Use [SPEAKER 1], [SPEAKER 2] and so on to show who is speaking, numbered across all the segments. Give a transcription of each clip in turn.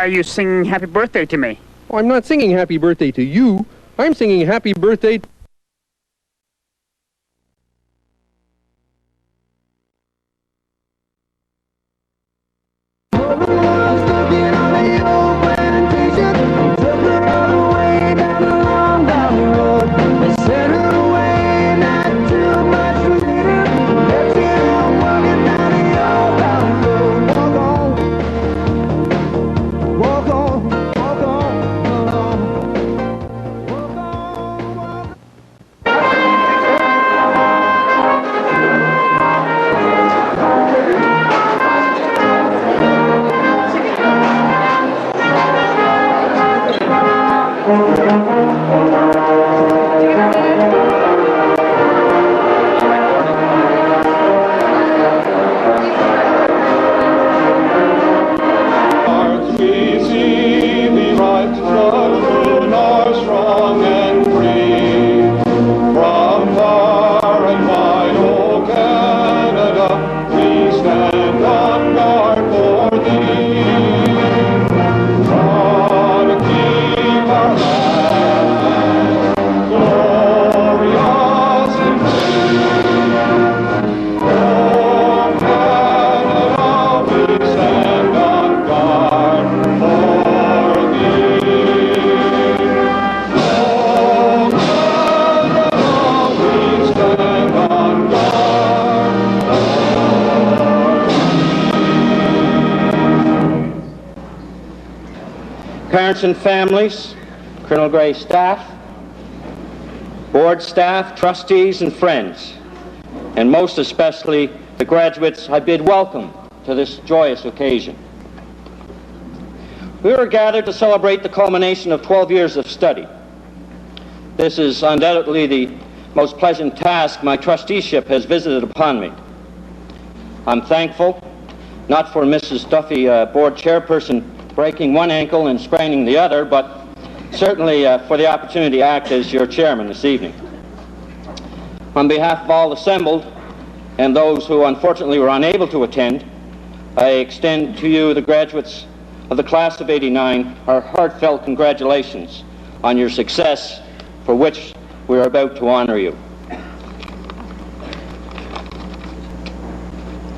[SPEAKER 1] are you singing happy birthday to me?
[SPEAKER 2] Oh, I'm not singing happy birthday to you. I'm singing happy birthday
[SPEAKER 3] Parents and families, Colonel Gray staff, board staff, trustees and friends, and most especially the graduates, I bid welcome to this joyous occasion. We are gathered to celebrate the culmination of 12 years of study. This is undoubtedly the most pleasant task my trusteeship has visited upon me. I'm thankful, not for Mrs. Duffy, board chairperson, breaking one ankle and spraining the other, but certainly for the opportunity to act as your chairman this evening. On behalf of all assembled and those who unfortunately were unable to attend, I extend to you, the graduates of the class of '89, our heartfelt congratulations on your success, for which we are about to honor you.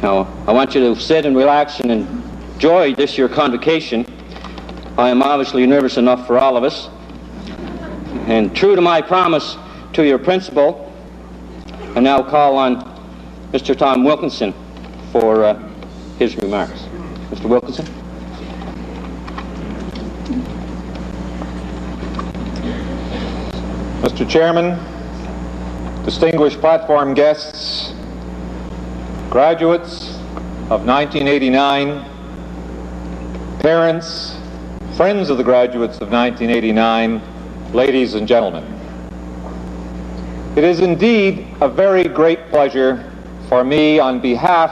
[SPEAKER 3] Now, I want you to sit and relax and enjoy this your convocation. I am obviously nervous enough for all of us. And true to my promise to your principal, I now call on Mr. Tom Wilkinson for his remarks. Mr. Wilkinson.
[SPEAKER 4] Mr. Chairman, distinguished platform guests, graduates of 1989, parents, friends of the graduates of 1989, ladies and gentlemen. It is indeed a very great pleasure for me, on behalf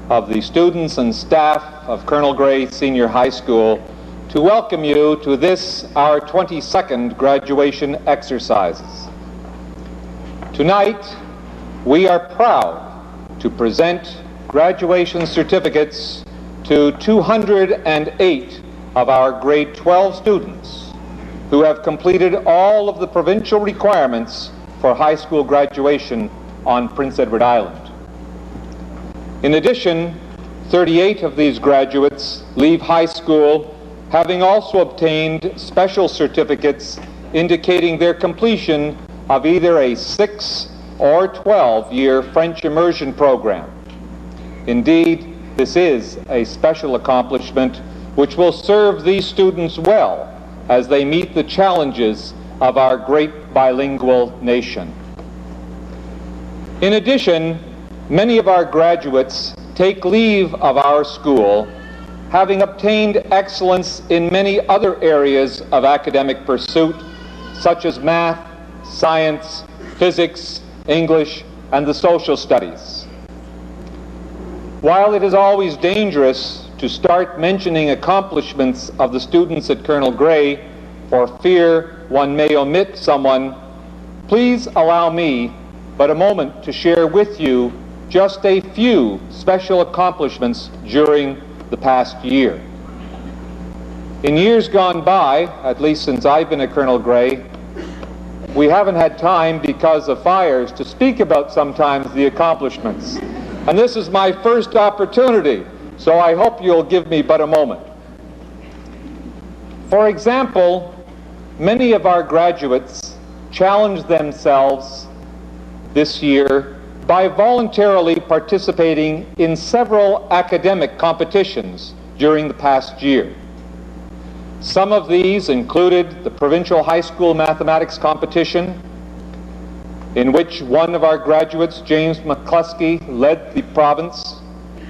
[SPEAKER 4] of the students and staff of Colonel Gray Senior High School, to welcome you to this, our 22nd graduation exercises. Tonight, we are proud to present graduation certificates to 208 of our grade 12 students who have completed all of the provincial requirements for high school graduation on Prince Edward Island. In addition, 38 of these graduates leave high school having also obtained special certificates indicating their completion of either a 6 or 12-year French immersion program. Indeed, this is a special accomplishment which will serve these students well as they meet the challenges of our great bilingual nation. In addition, many of our graduates take leave of our school having obtained excellence in many other areas of academic pursuit, such as math, science, physics, English, and the social studies. While it is always dangerous to start mentioning accomplishments of the students at Colonel Gray for fear one may omit someone, please allow me but a moment to share with you just a few special accomplishments during the past year. In years gone by, at least since I've been at Colonel Gray, we haven't had time because of fires to speak about sometimes the accomplishments. And this is my first opportunity, so I hope you'll give me but a moment. For example, many of our graduates challenged themselves this year by voluntarily participating in several academic competitions during the past year. Some of these included the Provincial High School Mathematics Competition, in which one of our graduates, James McCluskey, led the province.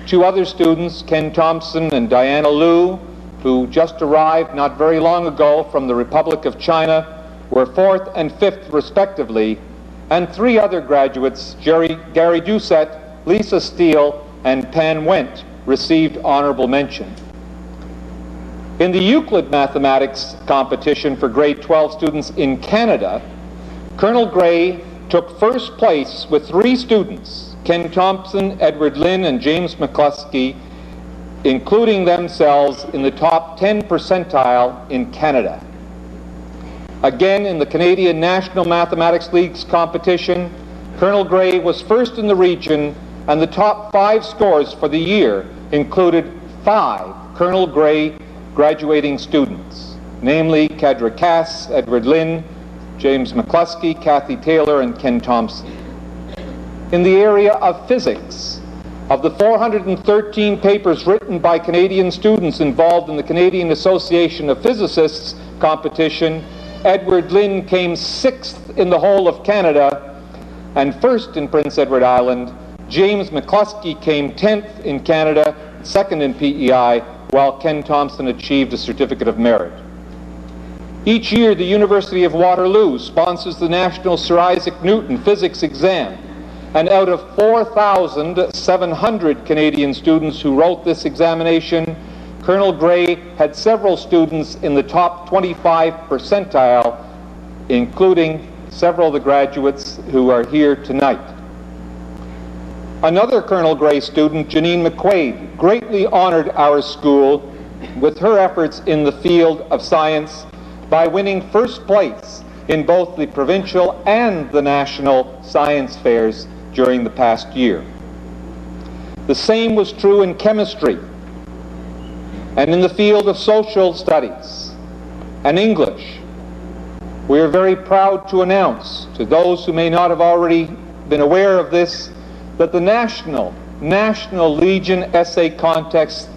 [SPEAKER 4] Two other students, Ken Thompson and Diana Liu, who just arrived not very long ago from the Republic of China, were 4th and 5th respectively, and three other graduates, Gary Doucette, Lisa Steele, and Pan Wendt, received honorable mention. In the Euclid Mathematics competition for grade 12 students in Canada, Colonel Gray took first place with three students, Ken Thompson, Edward Lynn, and James McCluskey, including themselves in the top 10 percentile in Canada. Again, in the Canadian National Mathematics League's competition, Colonel Gray was first in the region, and the top 5 scores for the year included 5 Colonel Gray graduating students, namely Kedra Cass, Edward Lynn, James McCluskey, Kathy Taylor, and Ken Thompson. In the area of physics, of the 413 papers written by Canadian students involved in the Canadian Association of Physicists competition, Edward Lynn came 6th in the whole of Canada and 1st in Prince Edward Island. James McCluskey came 10th in Canada, 2nd in PEI, while Ken Thompson achieved a Certificate of Merit. Each year, the University of Waterloo sponsors the National Sir Isaac Newton Physics Exam, and out of 4,700 Canadian students who wrote this examination, Colonel Gray had several students in the top 25 percentile, including several of the graduates who are here tonight. Another Colonel Gray student, Janine McQuaid, greatly honored our school with her efforts in the field of science by winning first place in both the provincial and the national science fairs during the past year. The same was true in chemistry and in the field of social studies and English. We are very proud to announce to those who may not have already been aware of this that the National Legion Essay Contest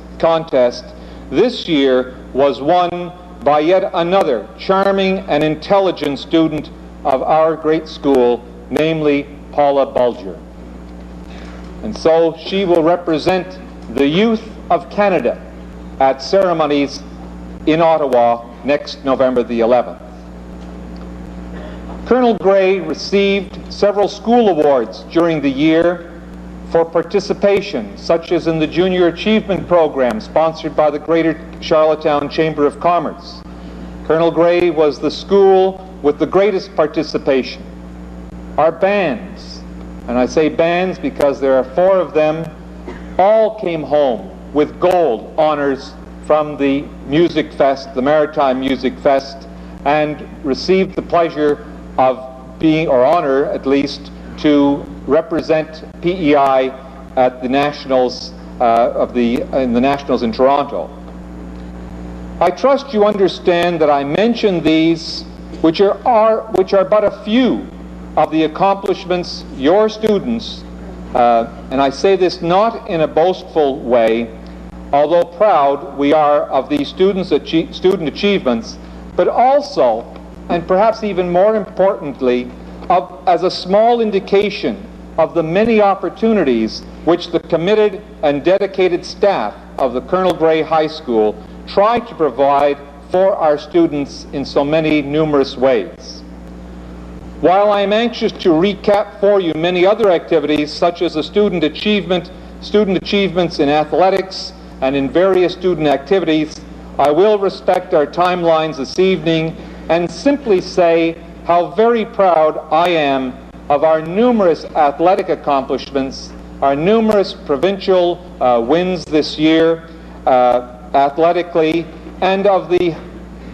[SPEAKER 4] this year was won by yet another charming and intelligent student of our great school, namely Paula Bulger. And so she will represent the youth of Canada at ceremonies in Ottawa next November the 11th. Colonel Gray received several school awards during the year for participation, such as in the Junior Achievement Program sponsored by the Greater Charlottetown Chamber of Commerce. Colonel Gray was the school with the greatest participation. Our bands, and I say bands because there are 4 of them, all came home with gold honors from the Music Fest, the Maritime Music Fest, and received the pleasure of being, or honor at least, to represent PEI at the Nationals in the Nationals in Toronto. I trust you understand that I mention these, which are but a few of the accomplishments your students, and I say this not in a boastful way, although proud we are of these student achievements, but also, and perhaps even more importantly, as a small indication of the many opportunities which the committed and dedicated staff of the Colonel Gray High School try to provide for our students in so many numerous ways. While I am anxious to recap for you many other activities, such as the student achievements in athletics and in various student activities, I will respect our timelines this evening and simply say how very proud I am of our numerous athletic accomplishments, our numerous provincial wins this year athletically, and of the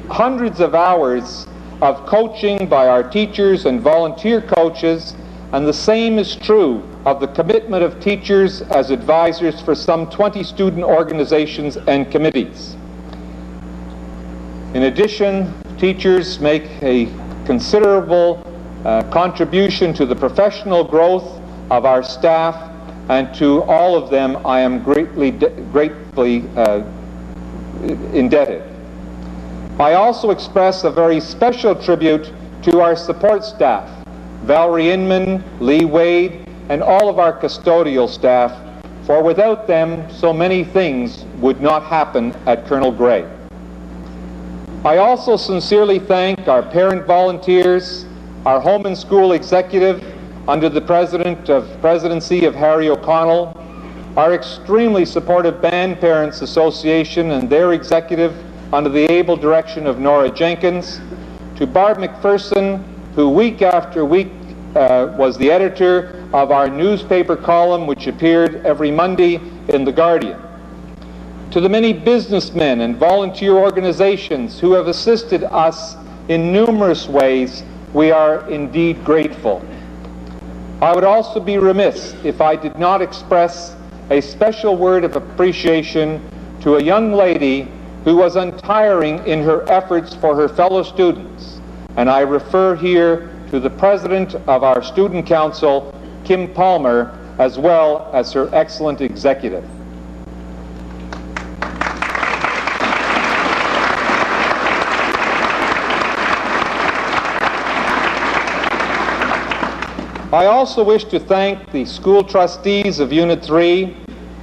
[SPEAKER 4] hundreds of hours of coaching by our teachers and volunteer coaches, and the same is true of the commitment of teachers as advisors for some 20 student organizations and committees. In addition, teachers make a considerable contribution to the professional growth of our staff, and to all of them I am gratefully indebted. I also express a very special tribute to our support staff, Valerie Inman, Lee Wade, and all of our custodial staff, for without them so many things would not happen at Colonel Grey. I also sincerely thank our parent volunteers, our home and school executive under the presidency of Harry O'Connell, our extremely supportive Band Parents Association and their executive under the able direction of Nora Jenkins, to Barb McPherson, who week after week was the editor of our newspaper column which appeared every Monday in The Guardian, to the many businessmen and volunteer organizations who have assisted us in numerous ways. We are indeed grateful. I would also be remiss if I did not express a special word of appreciation to a young lady who was untiring in her efforts for her fellow students, and I refer here to the president of our student council, Kim Palmer, as well as her excellent executive. I also wish to thank the school trustees of Unit 3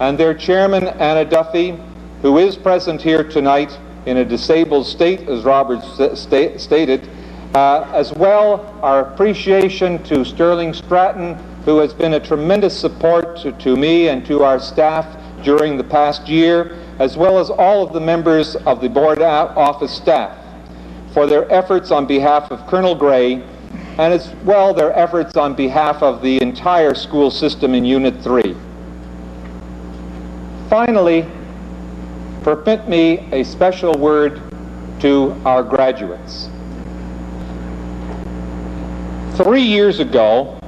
[SPEAKER 4] and their chairman, Anna Duffy, who is present here tonight in a disabled state, as Robert stated, as well our appreciation to Sterling Stratton, who has been a tremendous support to me and to our staff during the past year, as well as all of the members of the board office staff for their efforts on behalf of Colonel Grey, and as well their efforts on behalf of the entire school system in Unit 3. Finally, permit me a special word to our graduates. 3 years ago,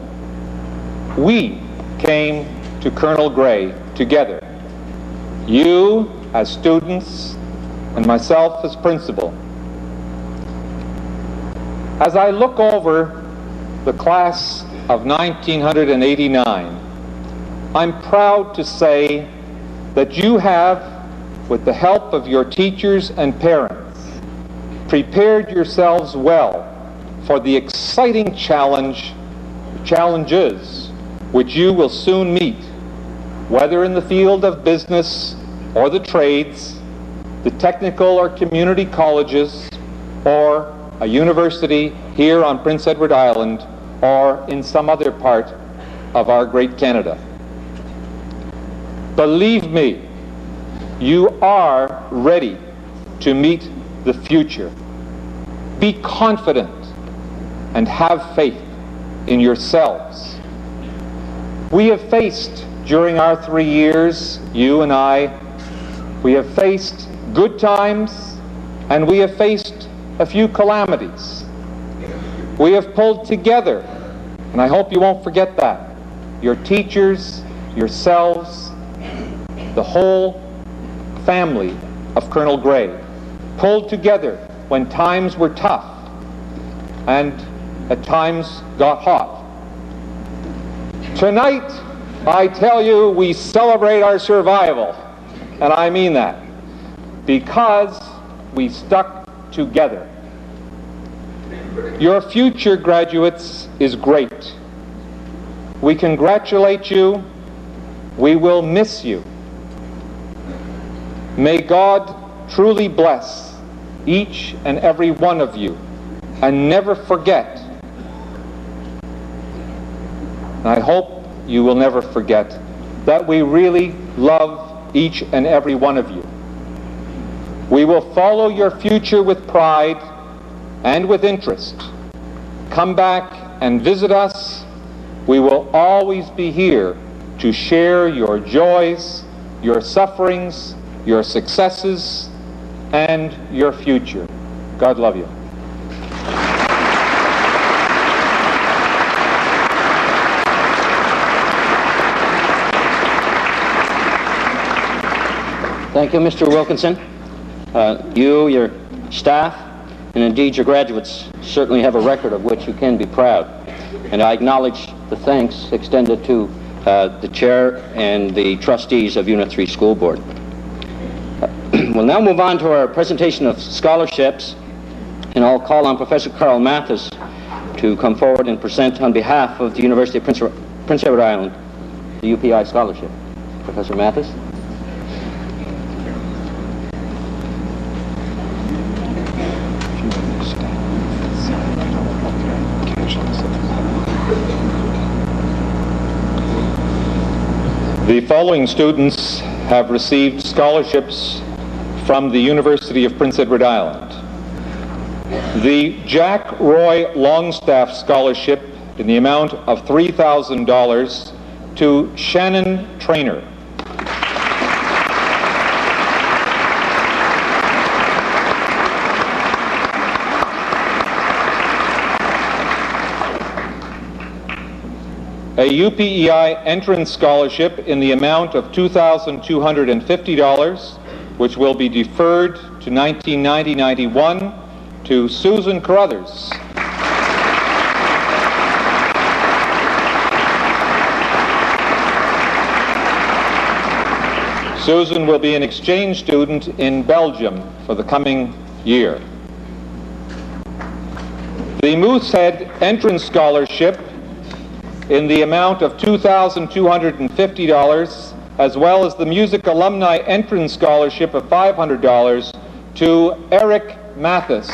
[SPEAKER 4] we came to Colonel Grey together, you as students and myself as principal. As I look over the class of 1989, I'm proud to say that you have, with the help of your teachers and parents, prepared yourselves well for the exciting challenges which you will soon meet, whether in the field of business or the trades, the technical or community colleges, or a university here on Prince Edward Island, or in some other part of our great Canada. Believe me, you are ready to meet the future. Be confident and have faith in yourselves. We have faced, during our 3 years, you and I, we have faced good times and we have faced a few calamities. We have pulled together, and I hope you won't forget that, your teachers, yourselves, the whole family of Colonel Grey, pulled together when times were tough and at times got hot. Tonight, I tell you, we celebrate our survival, and I mean that, because we stuck together. Your future, graduates, is great. We congratulate you. We will miss you. May God truly bless each and every one of you, and never forget, and I hope you will never forget, that we really love each and every one of you. We will follow your future with pride and with interest. Come back and visit us. We will always be here to share your joys, your sufferings, your successes, and your future. God love you.
[SPEAKER 3] Thank you, Mr. Wilkinson. You, your staff, and indeed your graduates certainly have a record of which you can be proud. And I acknowledge the thanks extended to the chair and the trustees of Unit 3 School Board. We'll now move on to our presentation of scholarships, and I'll call on Professor Carl Mathis to come forward and present on behalf of the University of Prince Edward Island the UPI scholarship. Professor Mathis.
[SPEAKER 4] The following students have received scholarships from the University of Prince Edward Island. The Jack Roy Longstaff Scholarship in the amount of $3,000 to Shannon Traynor. A UPEI entrance scholarship in the amount of $2,250, which will be deferred to 1990-91, to Susan Carruthers. Susan will be an exchange student in Belgium for the coming year. The Moosehead entrance scholarship in the amount of $2,250, as well as the Music Alumni Entrance Scholarship of $500 to Eric Mathis.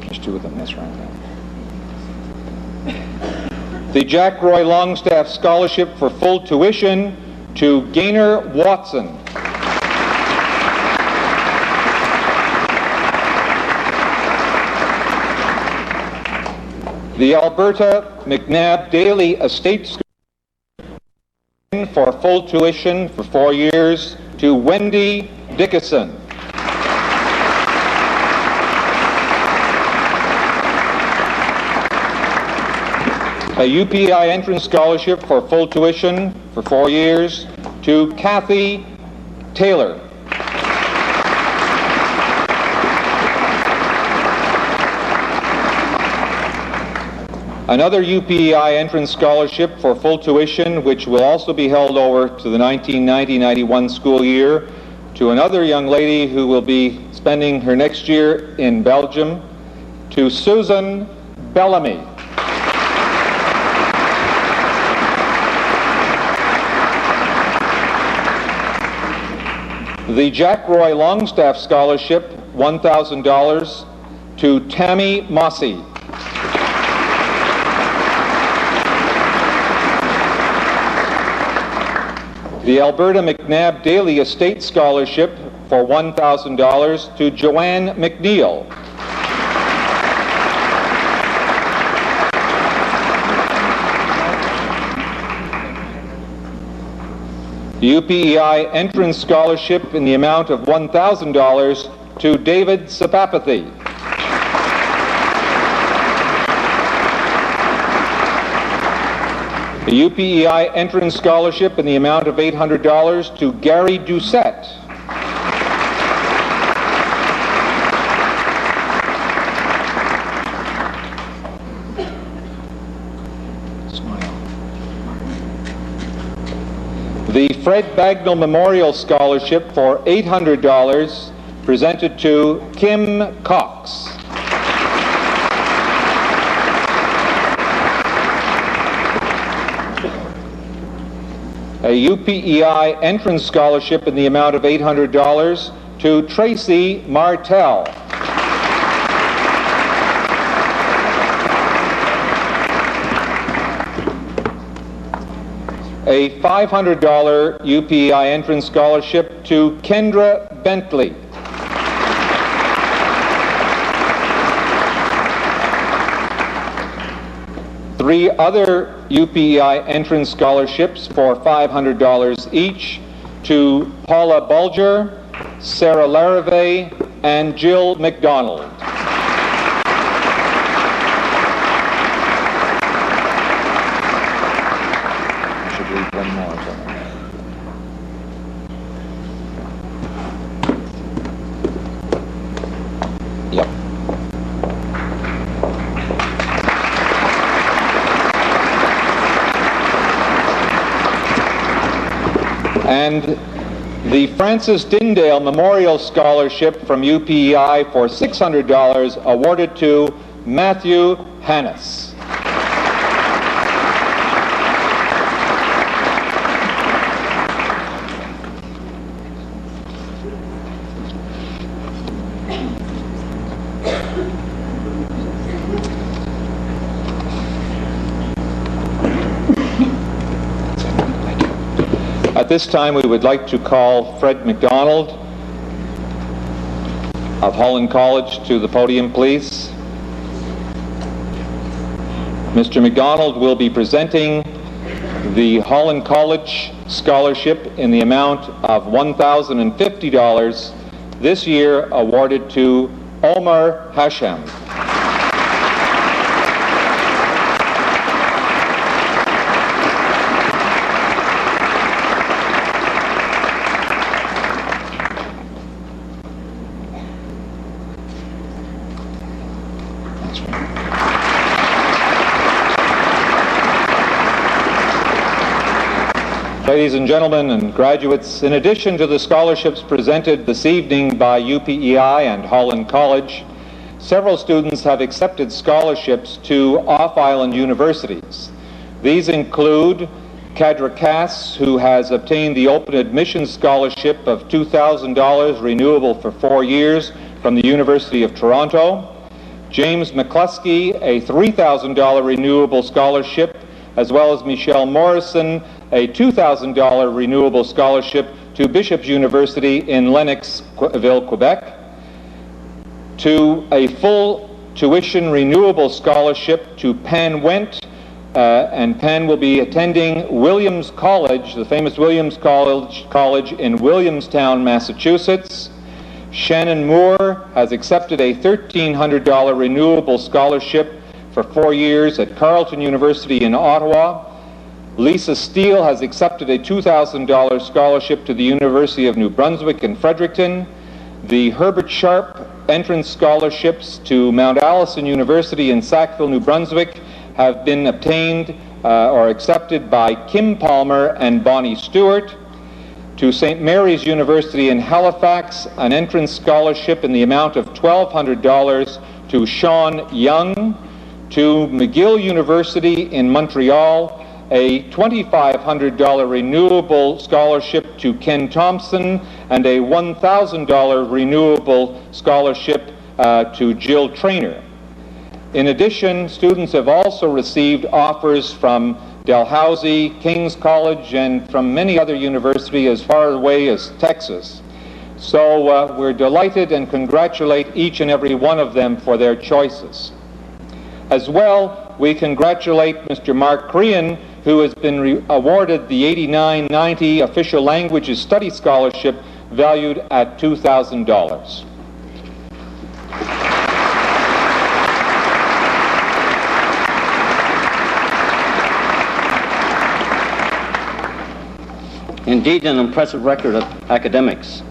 [SPEAKER 4] There's two of them this round. The Jack Roy Longstaff Scholarship for full tuition to Gaynor Watson. The Alberta McNabb Daly Estate School for full tuition for 4 years to Wendy Dickinson. A UPI entrance scholarship for full tuition for 4 years to Kathy Taylor. Another UPEI entrance scholarship for full tuition, which will also be held over to the 1990-91 school year, to another young lady who will be spending her next year in Belgium, to Susan Bellamy. The Jack Roy Longstaff Scholarship, $1,000, to Tammy Mossy. The Alberta McNabb Daly Estate Scholarship for $1,000 to Joanne McNeil. The UPEI Entrance Scholarship in the amount of $1,000 to David Sapapathy. The UPEI Entrance Scholarship in the amount of $800 to Gary Doucette. The Fred Bagnall Memorial Scholarship for $800 presented to Kim Cox. A UPEI entrance scholarship in the amount of $800 to Tracy Martell. A $500 UPEI entrance scholarship to Kendra Bentley. 3 other UPEI entrance scholarships for $500 each to Paula Bulger, Sarah Larrivee, and Jill McDonald. I should leave one more. Yep. And the Francis Dindale Memorial Scholarship from UPEI for $600 awarded to Matthew Hannes. At this time, we would like to call Fred McDonald of Holland College to the podium, please. Mr. McDonald will be presenting the Holland College Scholarship in the amount of $1,050, this year awarded to Omar Hashem. Ladies and gentlemen and graduates, in addition to the scholarships presented this evening by UPEI and Holland College, several students have accepted scholarships to off-island universities. These include Kadra Cass, who has obtained the Open Admissions Scholarship of $2,000 renewable for 4 years from the University of Toronto, James McCluskey, a $3,000 renewable scholarship, as well as Michelle Morrison, a $2,000 renewable scholarship to Bishop's University in Lennoxville, Quebec, to a full tuition renewable scholarship to Pan Wendt, and Pan will be attending Williams College, the famous Williams College in Williamstown, Massachusetts. Shannon Moore has accepted a $1,300 renewable scholarship for 4 years at Carleton University in Ottawa. Lisa Steele has accepted a $2,000 scholarship to the University of New Brunswick in Fredericton. The Herbert Sharp entrance scholarships to Mount Allison University in Sackville, New Brunswick have been obtained or accepted by Kim Palmer and Bonnie Stewart. To St. Mary's University in Halifax, an entrance scholarship in the amount of $1,200 to Sean Young. To McGill University in Montreal, a $2,500 renewable scholarship to Ken Thompson, and a $1,000 renewable scholarship to Jill Traynor. In addition, students have also received offers from Dalhousie, King's College, and from many other universities as far away as Texas. So we're delighted and congratulate each and every one of them for their choices. As well, we congratulate Mr. Mark Crean, who has been awarded the 89-90 Official Languages Study Scholarship valued at $2,000.
[SPEAKER 3] Indeed, an impressive record of academics.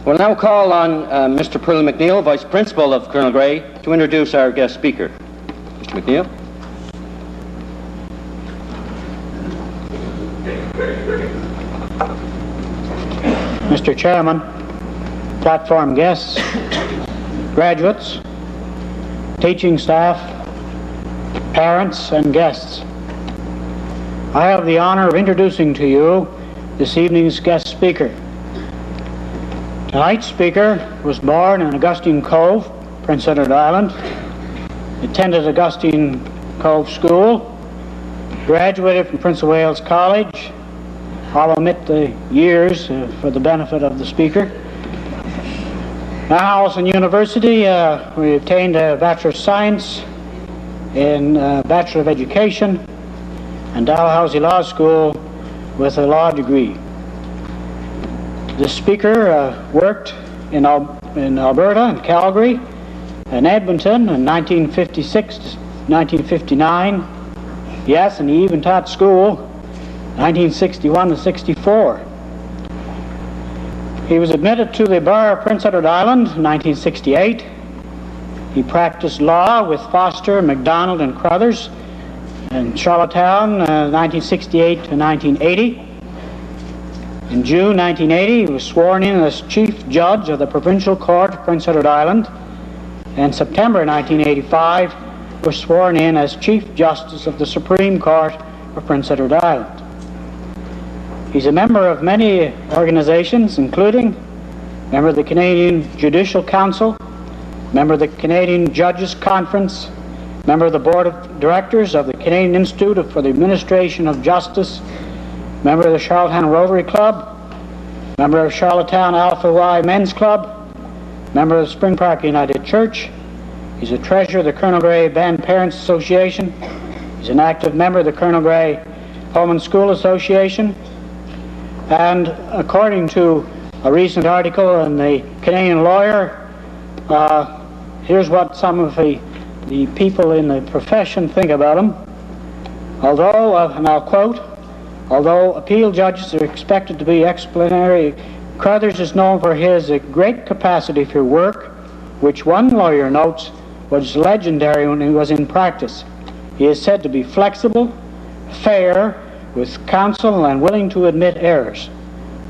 [SPEAKER 3] We'll now call on Mr. Pearl McNeil, Vice Principal of Colonel Gray, to introduce our guest speaker. Mr. McNeil.
[SPEAKER 5] Mr. Chairman, platform guests, graduates, teaching staff, parents, and guests, I have the honor of introducing to you this evening's guest speaker. Tonight's speaker was born in Augustine Cove, Prince Edward Island, attended Augustine Cove School, graduated from Prince of Wales College. I'll omit the years for the benefit of the speaker. Mount Allison University, we obtained a Bachelor of Science in Bachelor of Education, and Dalhousie Law School with a law degree. The speaker worked in Alberta and Calgary and Edmonton in 1956 to 1959. Yes, and he even taught school 1961 to 64. He was admitted to the Bar of Prince Edward Island in 1968. He practiced law with Foster, MacDonald, and Crothers in Charlottetown 1968 to 1980. In June 1980, he was sworn in as Chief Judge of the Provincial Court of Prince Edward Island. In September 1985, was sworn in as Chief Justice of the Supreme Court of Prince Edward Island. He's a member of many organizations, including member of the Canadian Judicial Council, member of the Canadian Judges Conference, member of the Board of Directors of the Canadian Institute for the Administration of Justice, member of the Charlottetown Rotary Club, member of Charlottetown Alpha Y Men's Club, member of the Spring Park United Church. He's a treasurer of the Colonel Grey Band Parents Association. He's an active member of the Colonel Grey Home and School Association. And according to a recent article in the Canadian Lawyer, here's what some of the people in the profession think about him. Although, and I'll quote, although appeal judges are expected to be explanatory, Crothers is known for his great capacity for work, which one lawyer notes was legendary when he was in practice. He is said to be flexible, fair, with counsel, and willing to admit errors.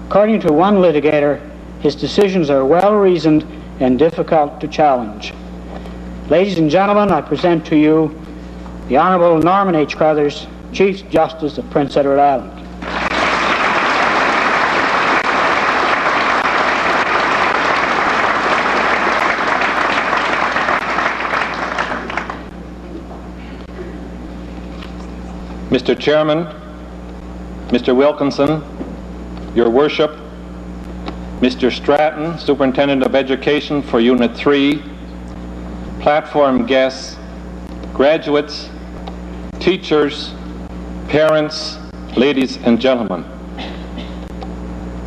[SPEAKER 5] According to one litigator, his decisions are well-reasoned and difficult to challenge. Ladies and gentlemen, I present to you the Honorable Norman H. Crothers, Chief Justice of Prince Edward Island.
[SPEAKER 4] Mr. Chairman, Mr. Wilkinson, Your Worship, Mr. Stratton, Superintendent of Education for Unit 3, platform guests, graduates, teachers, parents, ladies and gentlemen.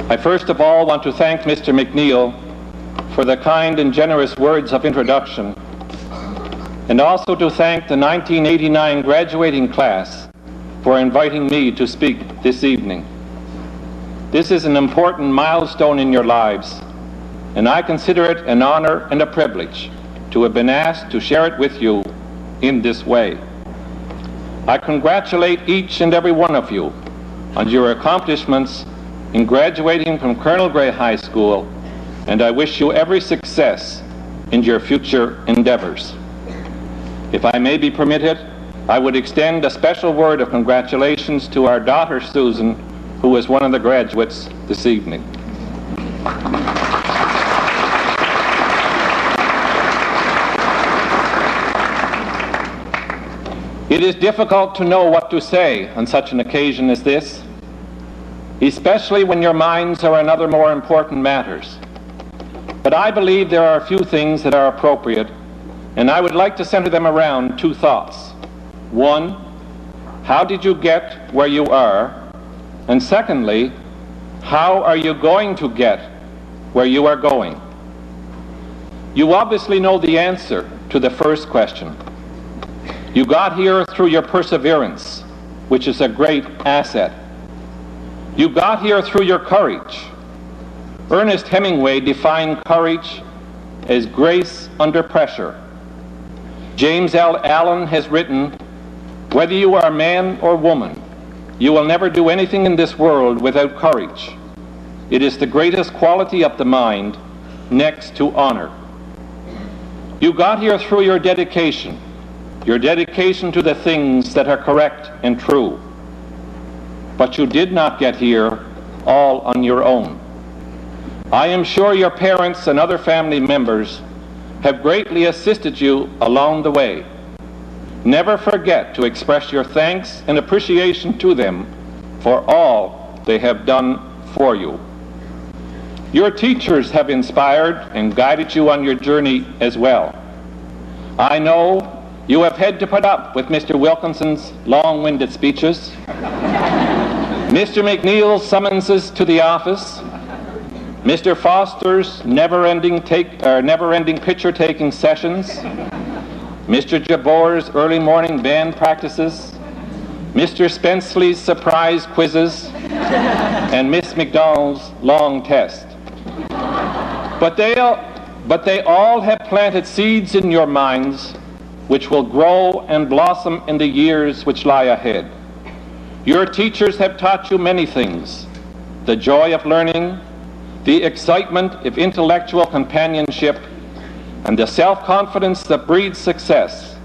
[SPEAKER 4] I first of all want to thank Mr. McNeil for the kind and generous words of introduction, and also to thank the 1989 graduating class for inviting me to speak this evening. This is an important milestone in your lives, and I consider it an honor and a privilege to have been asked to share it with you in this way. I congratulate each and every one of you on your accomplishments in graduating from Colonel Grey High School, and I wish you every success in your future endeavors. If I may be permitted, I would extend a special word of congratulations to our daughter Susan, who is one of the graduates this evening. It is difficult to know what to say on such an occasion as this, especially when your minds are on other more important matters. But I believe there are a few things that are appropriate, and I would like to center them around two thoughts. One, how did you get where you are? And secondly, how are you going to get where you are going? You obviously know the answer to the first question. You got here through your perseverance, which is a great asset. You got here through your courage. Ernest Hemingway defined courage as grace under pressure. James L. Allen has written, "Whether you are man or woman, you will never do anything in this world without courage. It is the greatest quality of the mind, next to honor." You got here through your dedication to the things that are correct and true. But you did not get here all on your own. I am sure your parents and other family members have greatly assisted you along the way. Never forget to express your thanks and appreciation to them for all they have done for you. Your teachers have inspired and guided you on your journey as well. I know You have had to put up with Mr. Wilkinson's long-winded speeches, Mr. McNeil's summonses to the office, Mr. Foster's never-ending picture-taking sessions, Mr. Jabor's early morning band practices, Mr. Spenceley's surprise quizzes, and Miss McDonald's long test. But they all have planted seeds in your minds which will grow and blossom in the years which lie ahead. Your teachers have taught you many things: the joy of learning, the excitement of intellectual companionship, and the self-confidence that breeds success.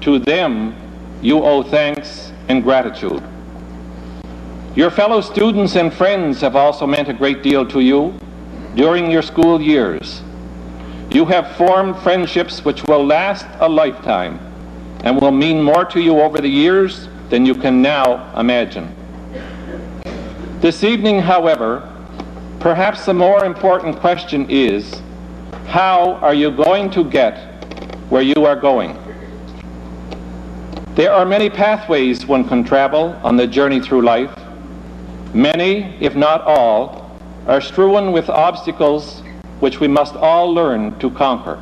[SPEAKER 4] To them, you owe thanks and gratitude. Your fellow students and friends have also meant a great deal to you during your school years. You have formed friendships which will last a lifetime and will mean more to you over the years than you can now imagine. This evening, however, perhaps the more important question is, how are you going to get where you are going? There are many pathways one can travel on the journey through life. Many, if not all, are strewn with obstacles which we must all learn to conquer.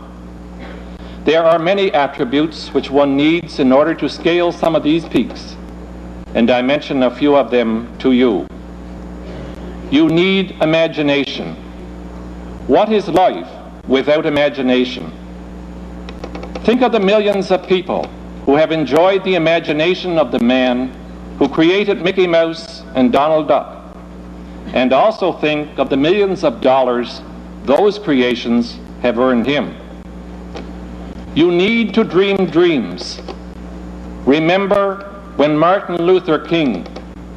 [SPEAKER 4] There are many attributes which one needs in order to scale some of these peaks, and I mention a few of them to you. You need imagination. What is life without imagination? Think of the millions of people who have enjoyed the imagination of the man who created Mickey Mouse and Donald Duck, and also think of the millions of dollars those creations have earned him. You need to dream dreams. Remember when Martin Luther King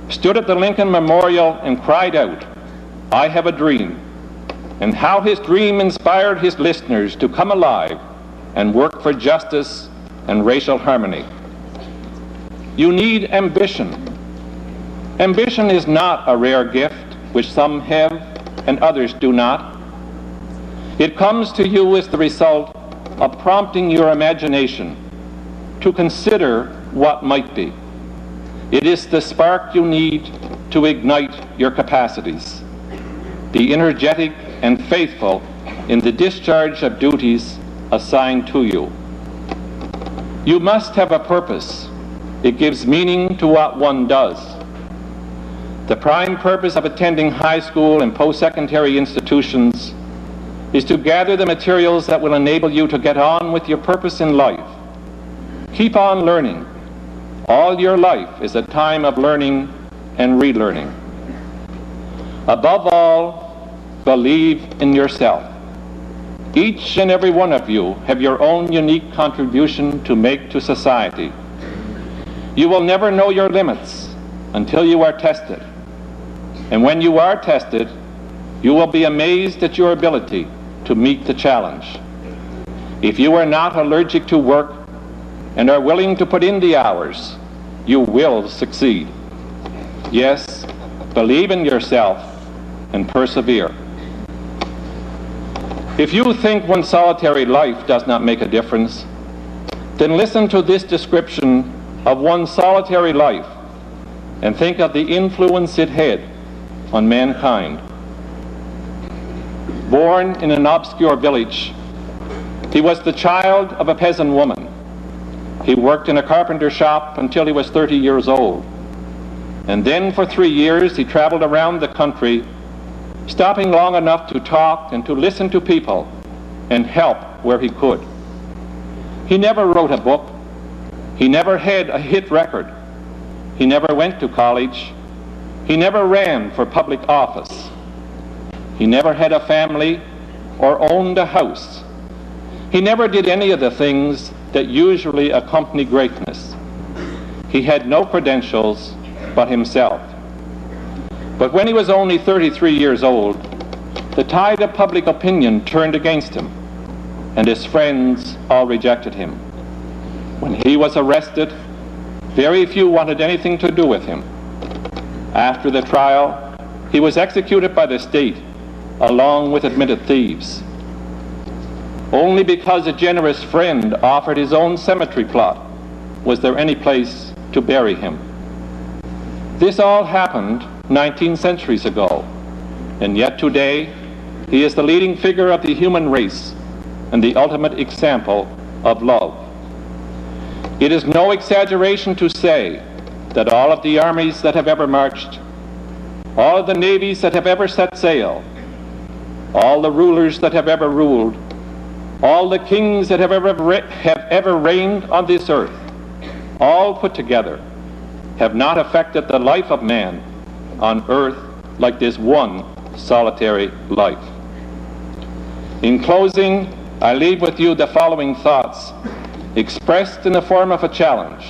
[SPEAKER 4] stood at the Lincoln Memorial and cried out, "I have a dream," and how his dream inspired his listeners to come alive and work for justice and racial harmony. You need ambition. Ambition is not a rare gift which some have and others do not. It comes to you as the result of prompting your imagination to consider what might be. It is the spark you need to ignite your capacities. Be energetic and faithful in the discharge of duties assigned to you. You must have a purpose. It gives meaning to what one does. The prime purpose of attending high school and post-secondary institutions is to gather the materials that will enable you to get on with your purpose in life. Keep on learning. All your life is a time of learning and relearning. Above all, believe in yourself. Each and every one of you have your own unique contribution to make to society. You will never know your limits until you are tested. And when you are tested, you will be amazed at your ability to meet the challenge. If you are not allergic to work and are willing to put in the hours, you will succeed. Yes, believe in yourself and persevere. If you think one solitary life does not make a difference, then listen to this description of one solitary life and think of the influence it had on mankind. Born in an obscure village, he was the child of a peasant woman. He worked in a carpenter shop until he was 30 years old. And then for 3 years he traveled around the country, stopping long enough to talk and to listen to people and help where he could. He never wrote a book. He never had a hit record. He never went to college. He never ran for public office. He never had a family or owned a house. He never did any of the things that usually accompany greatness. He had no credentials but himself. But when he was only 33 years old, the tide of public opinion turned against him, and his friends all rejected him. When he was arrested, very few wanted anything to do with him. After the trial, he was executed by the state along with admitted thieves. Only because a generous friend offered his own cemetery plot was there any place to bury him. This all happened 19 centuries ago, and yet today he is the leading figure of the human race and the ultimate example of love. It is no exaggeration to say that all of the armies that have ever marched, all of the navies that have ever set sail, all the rulers that have ever ruled, all the kings that have ever reigned on this earth, all put together, have not affected the life of man on earth like this one solitary life. In closing, I leave with you the following thoughts, expressed in the form of a challenge.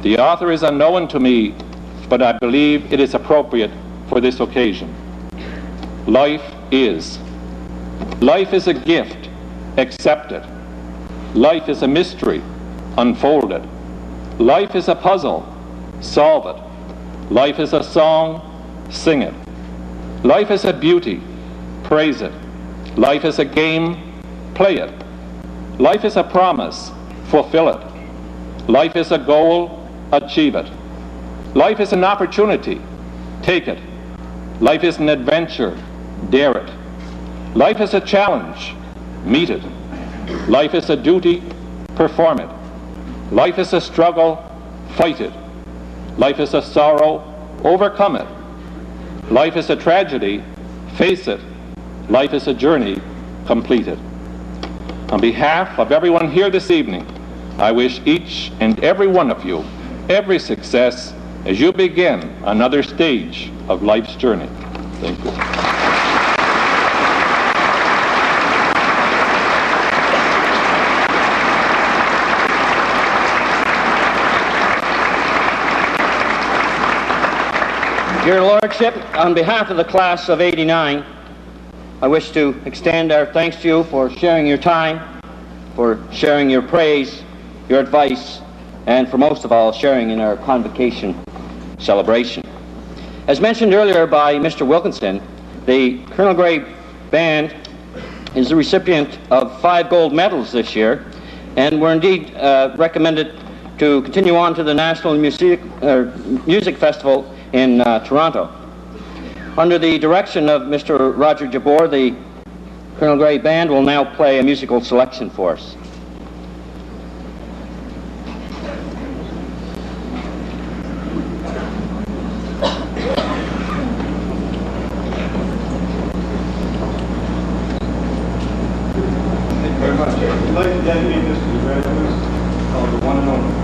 [SPEAKER 4] The author is unknown to me, but I believe it is appropriate for this occasion. Life is. Life is a gift. Accept it. Life is a mystery. Unfold it. Life is a puzzle. Solve it. Life is a song. Sing it. Life is a beauty. Praise it. Life is a game. Play it. Life is a promise. Fulfill it. Life is a goal. Achieve it. Life is an opportunity. Take it. Life is an adventure. Dare it. Life is a challenge. Meet it. Life is a duty. Perform it. Life is a struggle. Fight it. Life is a sorrow. Overcome it. Life is a tragedy. Face it. Life is a journey. Complete it. On behalf of everyone here this evening, I wish each and every one of you every success as you begin another stage of life's journey. Thank you.
[SPEAKER 3] Your Lordship, on behalf of the class of '89, I wish to extend our thanks to you for sharing your time, for sharing your praise, your advice, and for most of all, sharing in our convocation celebration. As mentioned earlier by Mr. Wilkinson, the Colonel Gray Band is the recipient of 5 gold medals this year, and were indeed recommended to continue on to the National Music Festival in Toronto. Under the direction of Mr. Roger Jabbour, the Colonel Gray Band will now play a musical selection for us.
[SPEAKER 6] Thank you very much. I'd like to dedicate this to the graduates called The One and Only.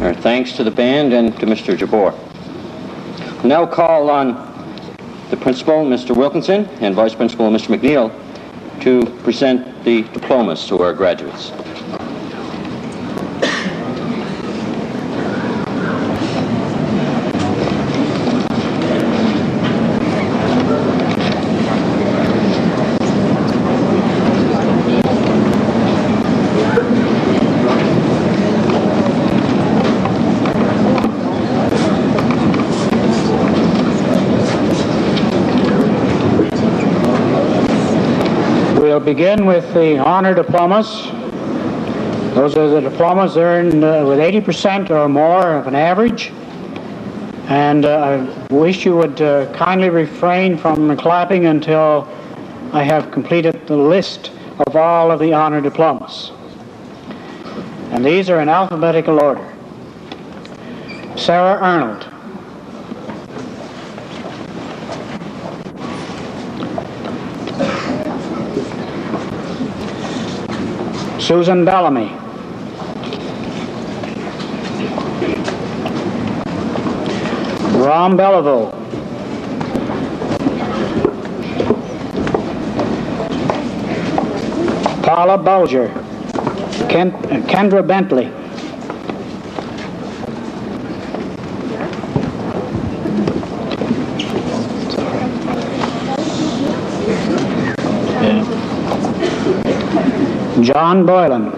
[SPEAKER 3] Our thanks to the band and to Mr. Jabor. We'll now call on the principal, Mr. Wilkinson, and vice principal, Mr. McNeil, to present the diplomas to our graduates.
[SPEAKER 5] We'll begin with the honor diplomas. Those are the diplomas earned with 80% or more of an average. And I wish you would kindly refrain from clapping until I have completed the list of all of the honor diplomas. And these are in alphabetical order. Sarah Arnold. Susan Bellamy. Ron Belleville. Paula Bulger. Kendra Bentley. John Boylan.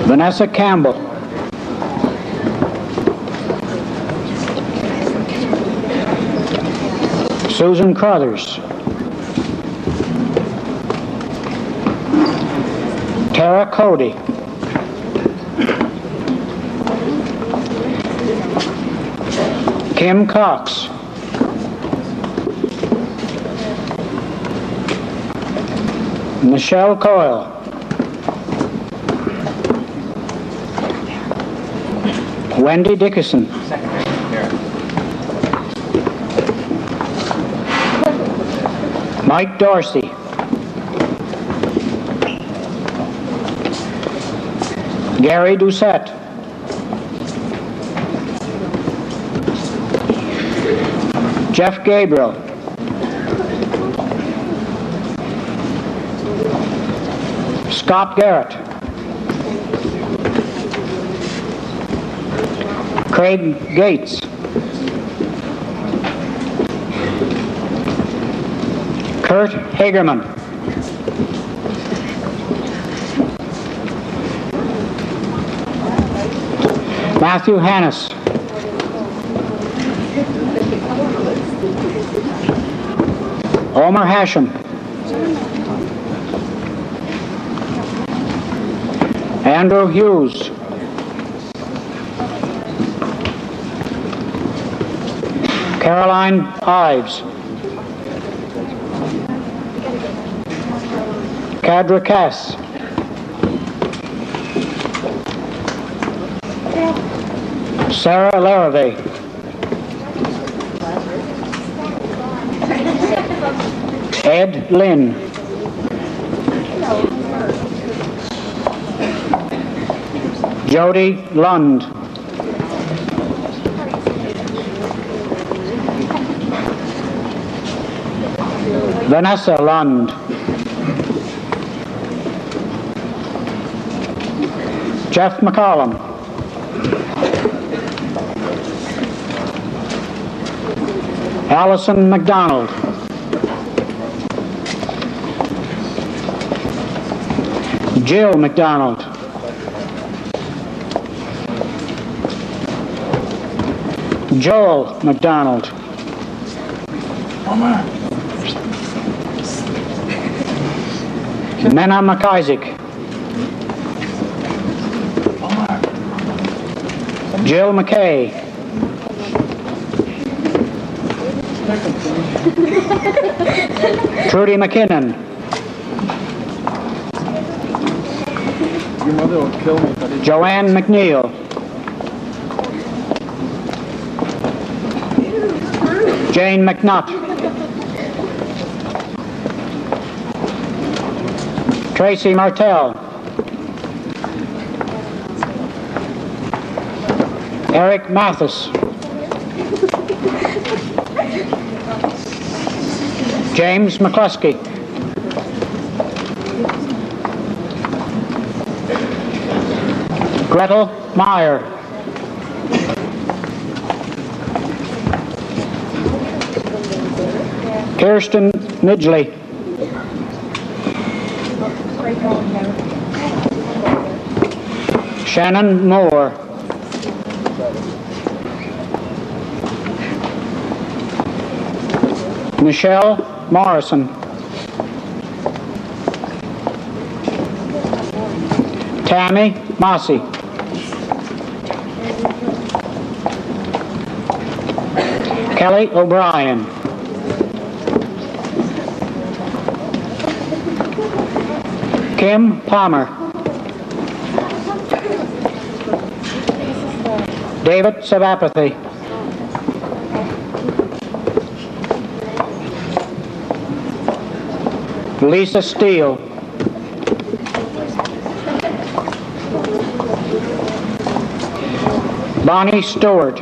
[SPEAKER 5] Vanessa Campbell. Susan Crothers. Tara Cody. Kim Cox. Michelle Coyle. Wendy Dickerson. Mike Dorsey. Gary Doucette. Jeff Gabriel. Scott Garrett. Craig Gates. Kurt Hagerman. Matthew Hannes. Omar Hashem. Andrew Hughes. Caroline Ives. Kadra Cass. Sarah Larrabee. Ed Lynn. Jody Lund. Vanessa Lund. Jeff McCollum. Allison McDonald. Jill McDonald. Joel McDonald. Mena McIsaac. Jill McKay. Trudy McKinnon.
[SPEAKER 2] Your mother will kill me if I didn't.
[SPEAKER 5] Joanne McNeil. Jane McNutt. Tracy Martell. Eric Mathis. James McCluskey. Gretel Meyer. Kirsten Midgley. Shannon Moore. Michelle Morrison. Tammy Mossy. Kelly O'Brien. Kim Palmer. David Sabapathy. Lisa Steele. Bonnie Stewart.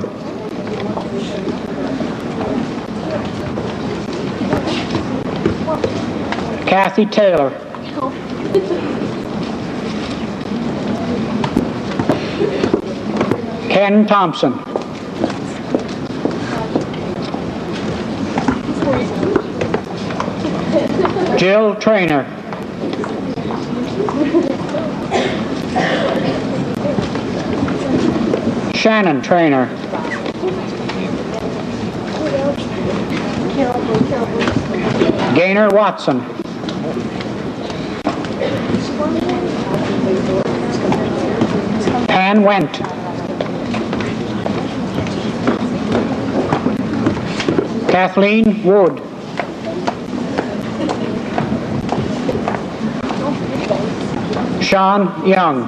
[SPEAKER 5] Kathy Taylor. Ken Thompson. Jill Trainer. Shannon Trainer. Gaynor Watson. Pan Wendt. Kathleen Wood. Sean Young.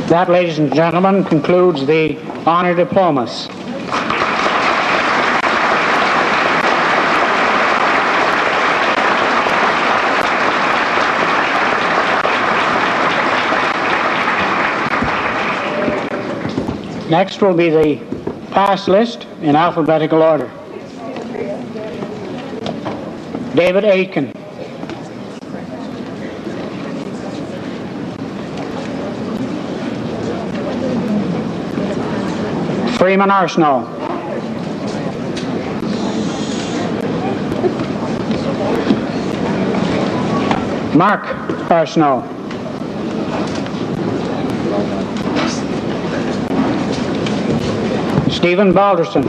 [SPEAKER 5] That, ladies and gentlemen, concludes the honor diplomas. Next will be the pass list in alphabetical order. David Aitken. Freeman Arsenault. Mark Arsenault. Stephen Balderson.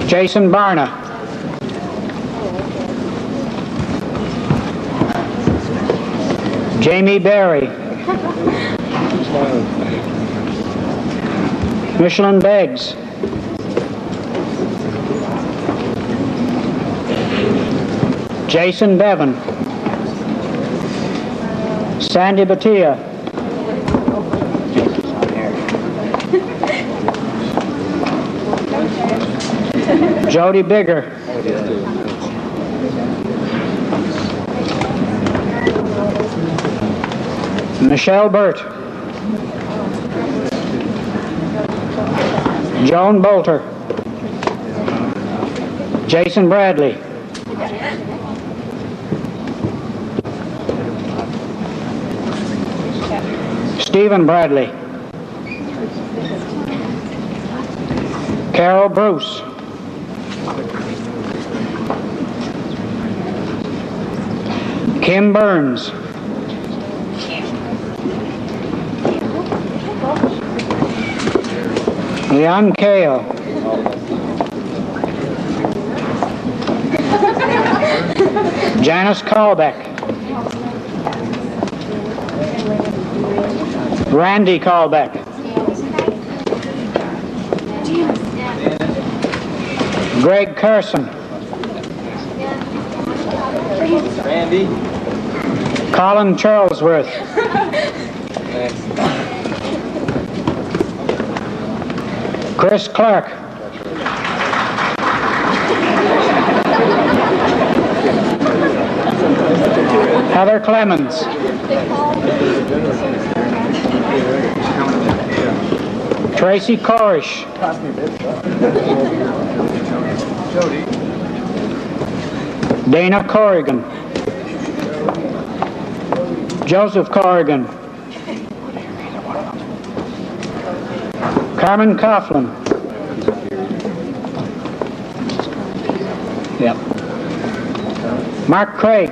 [SPEAKER 5] Jason Barna. Jamie Berry. Michelin Beggs. Jason Bevan. Sandy Batia. Jody Bigger. Michelle Burt. Joan Bolter. Jason Bradley. Stephen Bradley. Carol Bruce. Kim Burns. Leon Kale. Janice Callbeck. Randy Callbeck. Greg Carson.
[SPEAKER 7] Randy.
[SPEAKER 5] Colin Charlesworth. Chris Clark. Heather Clemens. Tracy Corish. Dana Corrigan. Joseph Corrigan. Carmen Coughlin. Yep. Mark Craig.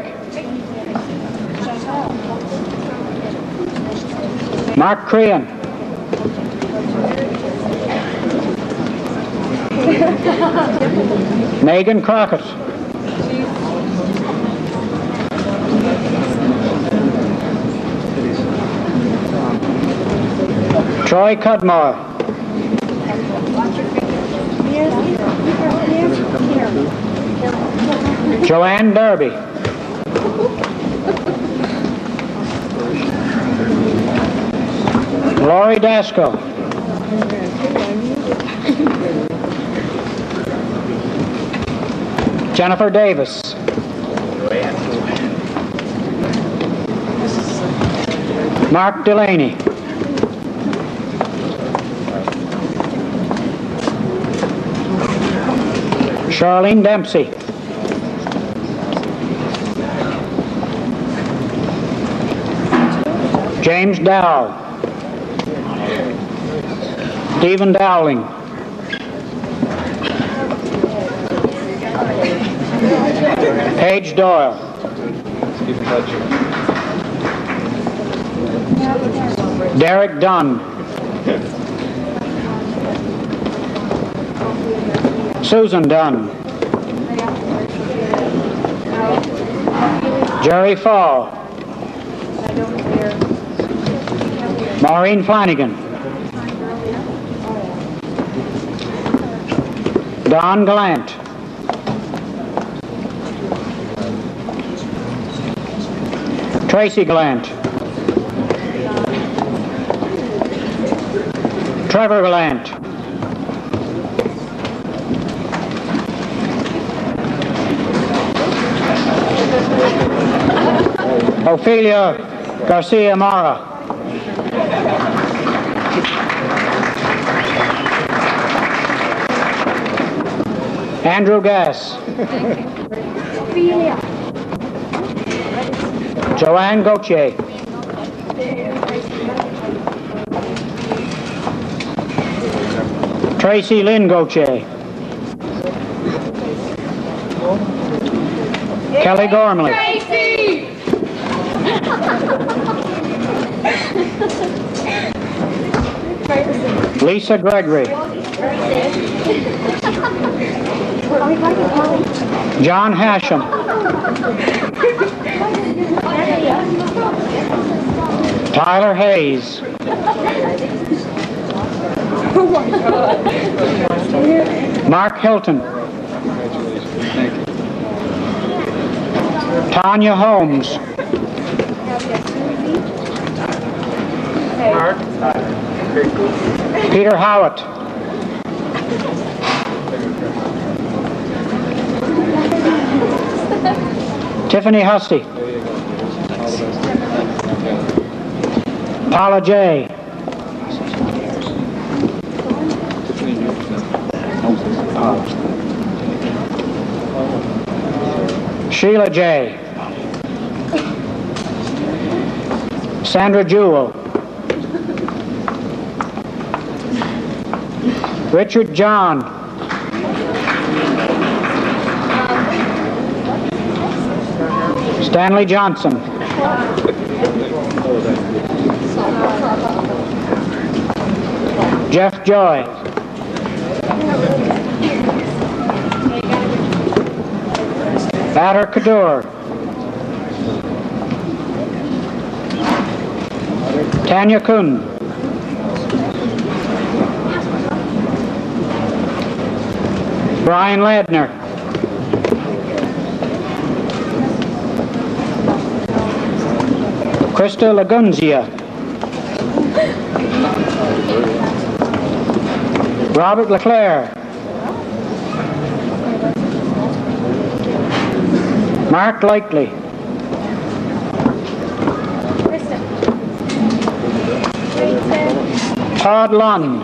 [SPEAKER 5] Mark Crean. Megan Crockett. Troy Cudmore. Joanne Derby. Lori Dasco. Jennifer Davis. Mark Delaney. Charlene Dempsey. James Dowell. Stephen Dowling. Paige Doyle. Derek Dunn. Susan Dunn. Jerry Fall. Maureen Flanagan. Don Gallant. Tracy Gallant. Trevor Gallant. Ophelia Garcia Mara. Andrew Gass. Joanne Gauthier. Tracy Lynn Gauthier. Kelly Gormley. Lisa Gregory. John Hashem. Tyler Hayes. Mark Hilton. Tanya Holmes. Peter Howitt. Tiffany Husty. Paula J. Sheila J. Sandra Jewell. Richard John. Stanley Johnson. Jeff Joy. Bader Kadur. Tanya Kuhn. Brian Ladner. Krista Lagunzia. Robert Leclerc. Mark Likely. Todd Lunn.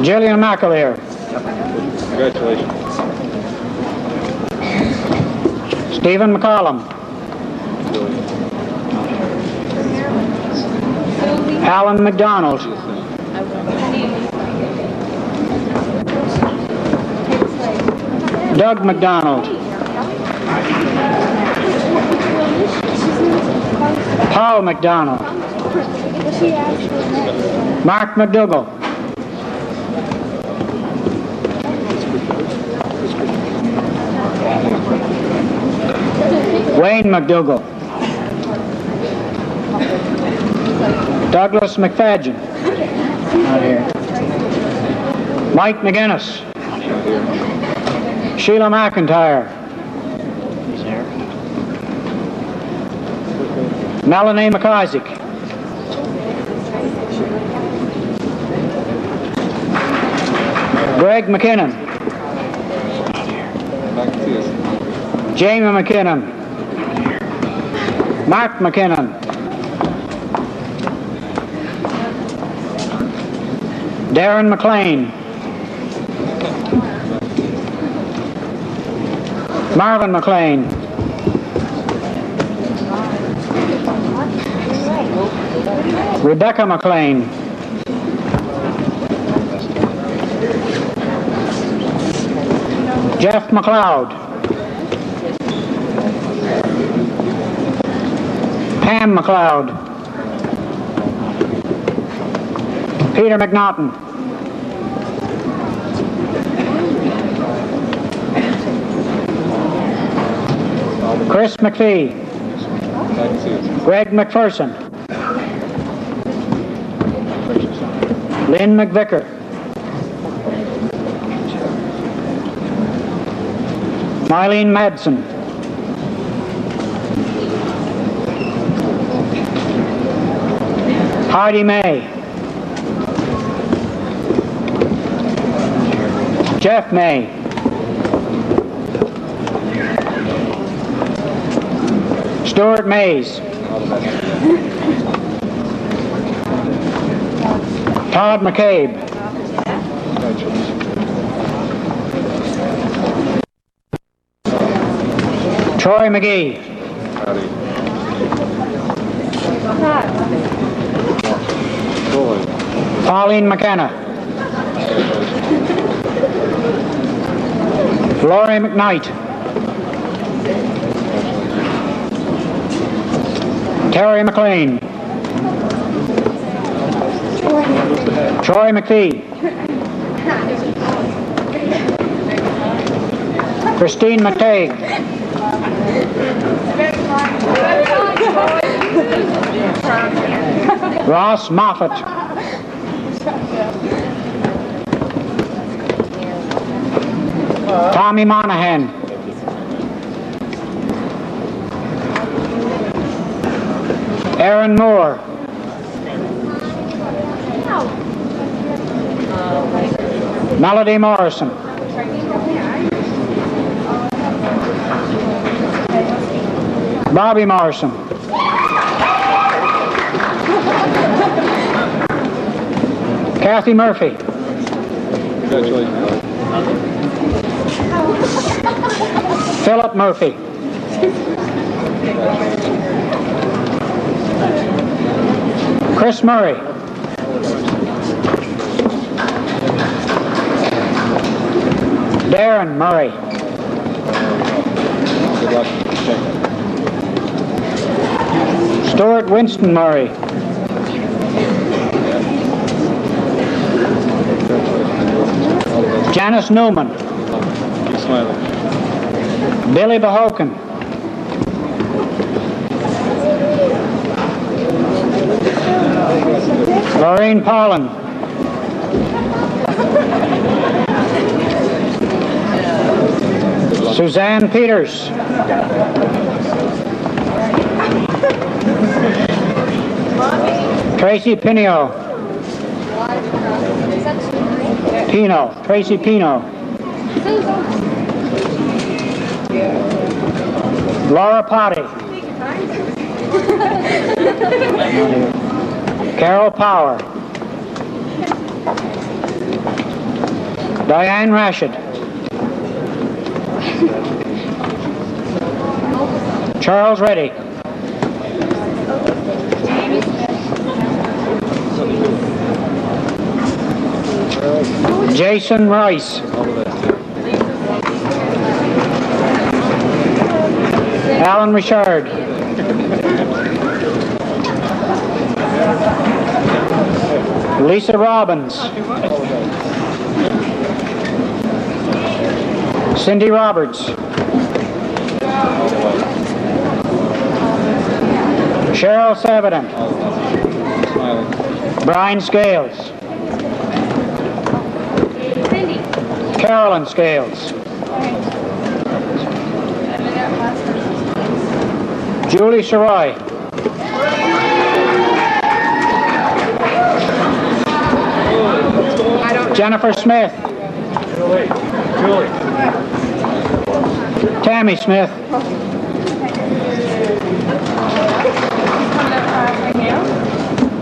[SPEAKER 5] Gillian McAleer.
[SPEAKER 4] Congratulations.
[SPEAKER 5] Stephen McCollum. Alan McDonald. Doug McDonald. Paul McDonald. Mark McDougall. Wayne McDougall. Douglas McFadgen. Not here. Mike McGinnis. Sheila McIntyre. Melanie McIsaac. Greg McKinnon. Jamie McKinnon. Mark McKinnon. Darren McLean. Marvin McLean. Rebecca McLean. Jeff McLeod. Pam McLeod. Peter McNaughton. Chris McPhee. Greg McPherson. Lynn McVicker. Mylene Madsen. Heidi May. Jeff May. Stuart Mays. Todd McCabe. Troy McGee. Pauline McKenna. Laurie McKnight. Terry McLean. Troy McPhee. Christine McTague. Ross Moffat. Tommy Monahan. Aaron Moore. Melody Morrison. Bobby Morrison. Kathy Murphy.
[SPEAKER 4] Congratulations.
[SPEAKER 5] Philip Murphy. Chris Murray. Darren Murray.
[SPEAKER 4] Good luck.
[SPEAKER 5] Stuart Winston Murray. Janice Newman.
[SPEAKER 4] Keep smiling.
[SPEAKER 5] Billy Bahoken. Lorraine Pollan. Suzanne Peters. Tracy Pino. Tracy Pino. Laura Potty. Carol Power. Diane Rashid. Charles Reddy. Jason Rice. Alan Richard. Lisa Robbins. Cindy Roberts. Cheryl Savadin. Brian Scales. Carolyn Scales. Julie Sarai. Jennifer Smith.
[SPEAKER 6] Julie.
[SPEAKER 5] Tammy Smith.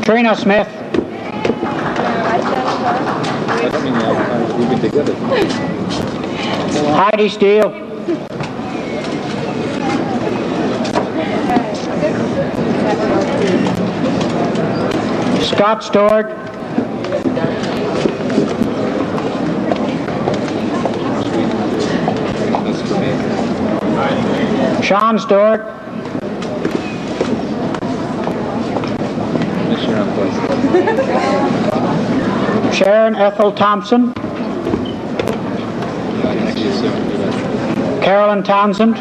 [SPEAKER 5] Trina Smith. Heidi Steele. Scott Stewart. Sean Stewart. Sharon Ethel Thompson. Carolyn Townsend.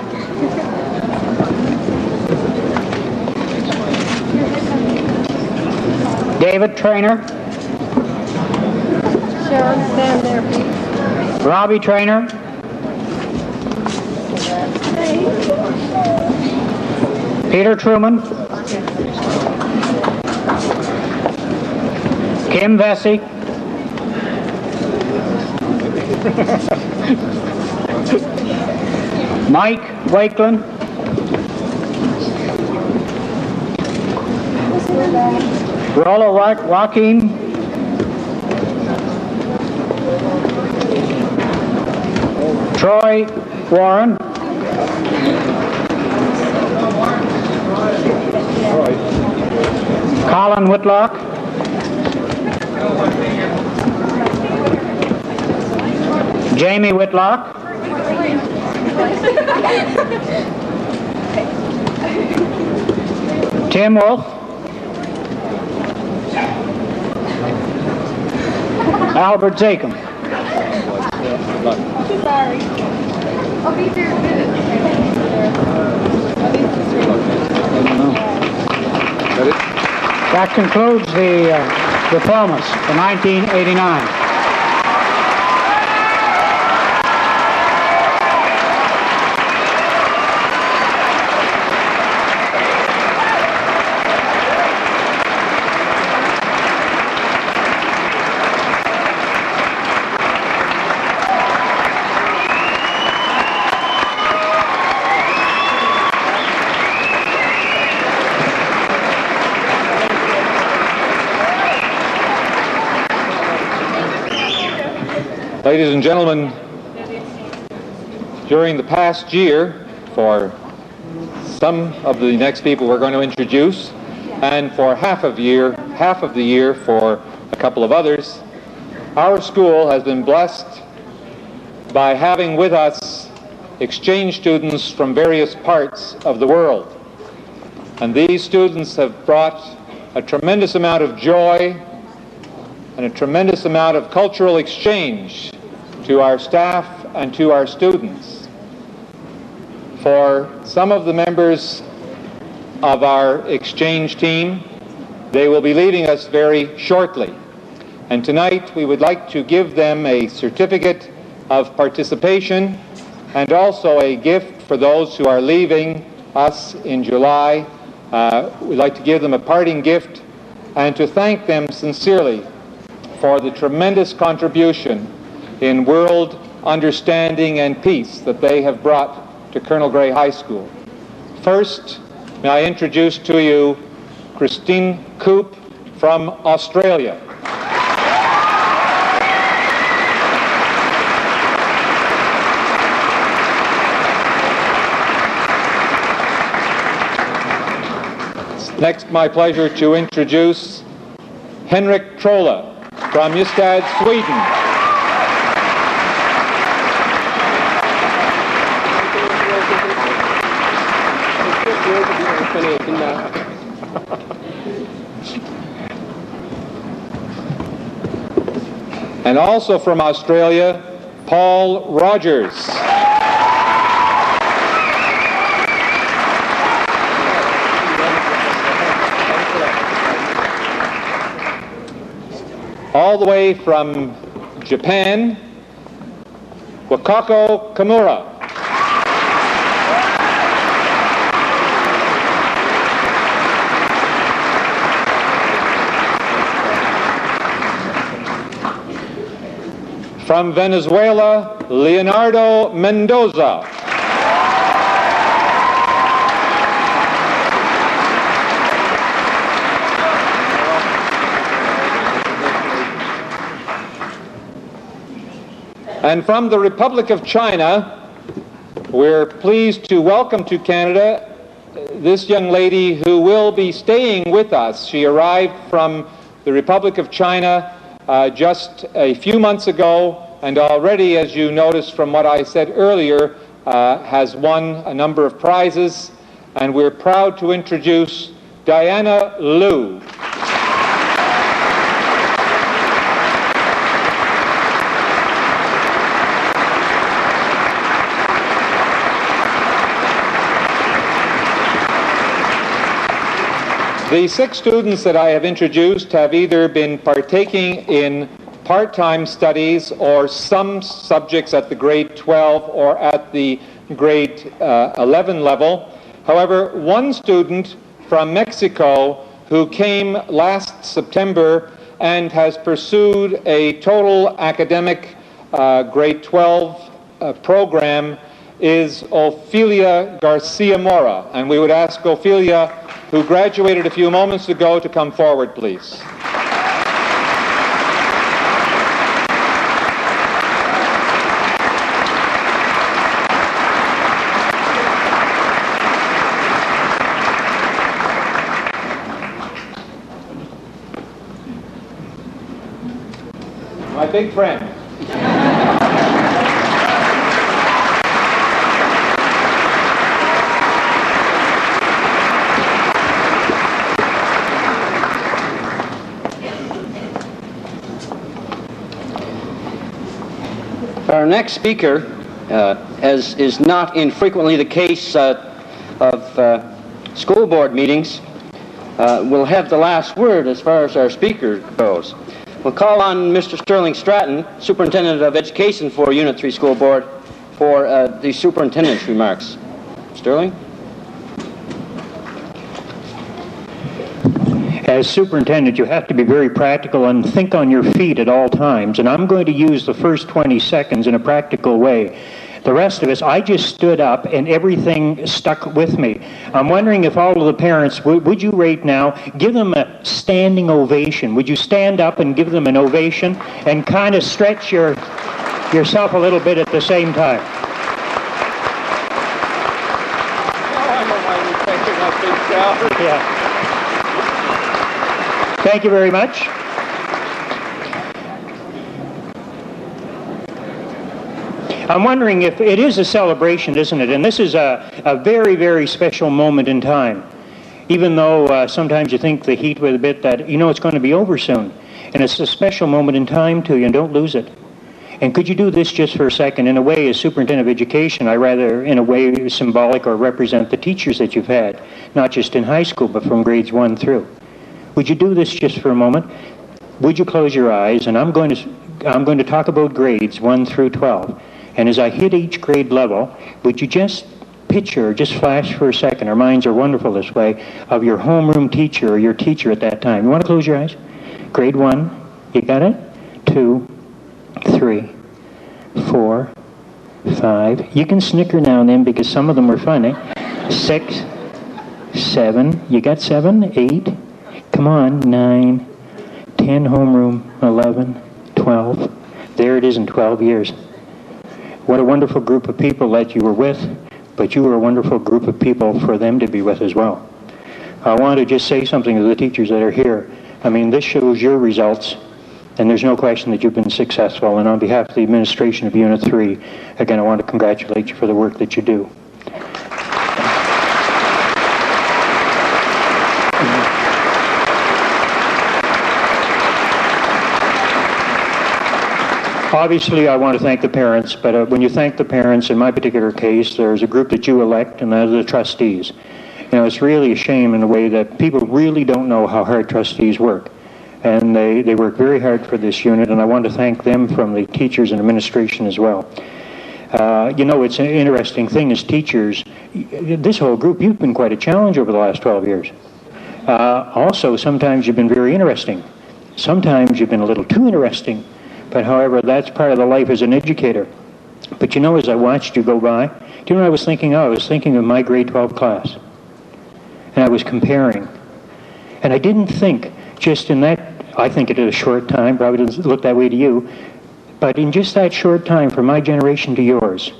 [SPEAKER 5] David Trainer.
[SPEAKER 8] Sharon, stand there, please.
[SPEAKER 5] Robbie Trainer. Peter Truman. Kim Vesey. Mike Wakeland. Rollo Joaquin. Troy Warren. Colin Whitlock. Jamie Whitlock. Tim Wolf. Albert Zakem.
[SPEAKER 8] Sorry. I'll be there.
[SPEAKER 5] That concludes the diplomas for 1989.
[SPEAKER 4] Ladies and gentlemen, during the past year, for some of the next people we're going to introduce, and for half of the year for a couple of others, our school has been blessed by having with us exchange students from various parts of the world. And these students have brought a tremendous amount of joy and a tremendous amount of cultural exchange to our staff and to our students. For some of the members of our exchange team, they will be leaving us very shortly. And tonight we would like to give them a certificate of participation and also a gift for those who are leaving us in July. We'd like to give them a parting gift and to thank them sincerely for the tremendous contribution in world understanding and peace that they have brought to Colonel Gray High School. First, may I introduce to you Christine Koop from Australia. It's next my pleasure to introduce Henrik Trolle from Ystad, Sweden. And also from Australia, Paul Rogers. All the way from Japan, Wakako Kimura. From Venezuela, Leonardo Mendoza. And from the Republic of China, we're pleased to welcome to Canada this young lady who will be staying with us. She arrived from the Republic of China just a few months ago, and already, as you noticed from what I said earlier, has won a number of prizes, and we're proud to introduce Diana Liu. The 6 students that I have introduced have either been partaking in part-time studies or some subjects at the grade 12 or at the grade 11 level. However, one student from Mexico who came last September and has pursued a total academic grade 12 program is Ophelia Garcia Mora. And we would ask Ophelia, who graduated a few moments ago, to come forward, please. My big friend.
[SPEAKER 3] Our next speaker, as is not infrequently the case of school board meetings, will have the last word as far as our speaker goes. We'll call on Mr. Sterling Stratton, Superintendent of Education for Unit 3 School Board, for the superintendent's remarks. Sterling?
[SPEAKER 5] As superintendent, you have to be very practical and think on your feet at all times. And I'm going to use the first 20 seconds in a practical way. The rest of us, I just stood up and everything stuck with me. I'm wondering if all of the parents, would you rate now, give them a standing ovation. Would you stand up and give them an ovation and kind of stretch yourself a little bit at the same time? Yeah. Thank you very much. I'm wondering if it is a celebration, isn't it? And this is a very, very special moment in time. Even though sometimes you think the heat with a bit that, you know, it's going to be over soon. And it's a special moment in time to you, and don't lose it. And could you do this just for a second? In a way, as superintendent of education, I rather, in a way, symbolic or represent the teachers that you've had, not just in high school, but from grades 1 through. Would you do this just for a moment? Would you close your eyes? And I'm going to talk about grades 1 through 12. And as I hit each grade level, would you just
[SPEAKER 9] picture, just flash for a second, our minds are wonderful this way, of your homeroom teacher or your teacher at that time. You want to close your eyes? Grade 1, you got it? 2, 3, 4, 5. You can snicker now and then because some of them were funny. 6, 7. You got 7? 8. Come on. 9, 10 homeroom. 11, 12. There it is in 12 years. What a wonderful group of people that you were with, but you were a wonderful group of people for them to be with as well. I want to just say something to the teachers that are here. I mean, this shows your results, and there's no question that you've been successful. And on behalf of the administration of Unit 3, again, I want to congratulate you for the work that you do. Obviously, I want to thank the parents, but when you thank the parents, in my particular case, there's a group that you elect, and that are the trustees. You know, it's really a shame in a way that people really don't know how hard trustees work. And they work very hard for this unit, and I want to thank them from the teachers and administration as well. You know, it's an interesting thing as teachers, this whole group, you've been quite a challenge over the last 12 years. Also, sometimes you've been very interesting. Sometimes you've been a little too interesting. But however, that's part of the life as an educator. But you know, as I watched you go by, do you know what I was thinking of? I was thinking of my grade 12 class. And I was comparing. And I didn't think, just in that, I think it is a short time, probably doesn't look that way to you, but in just that short time from my generation to yours,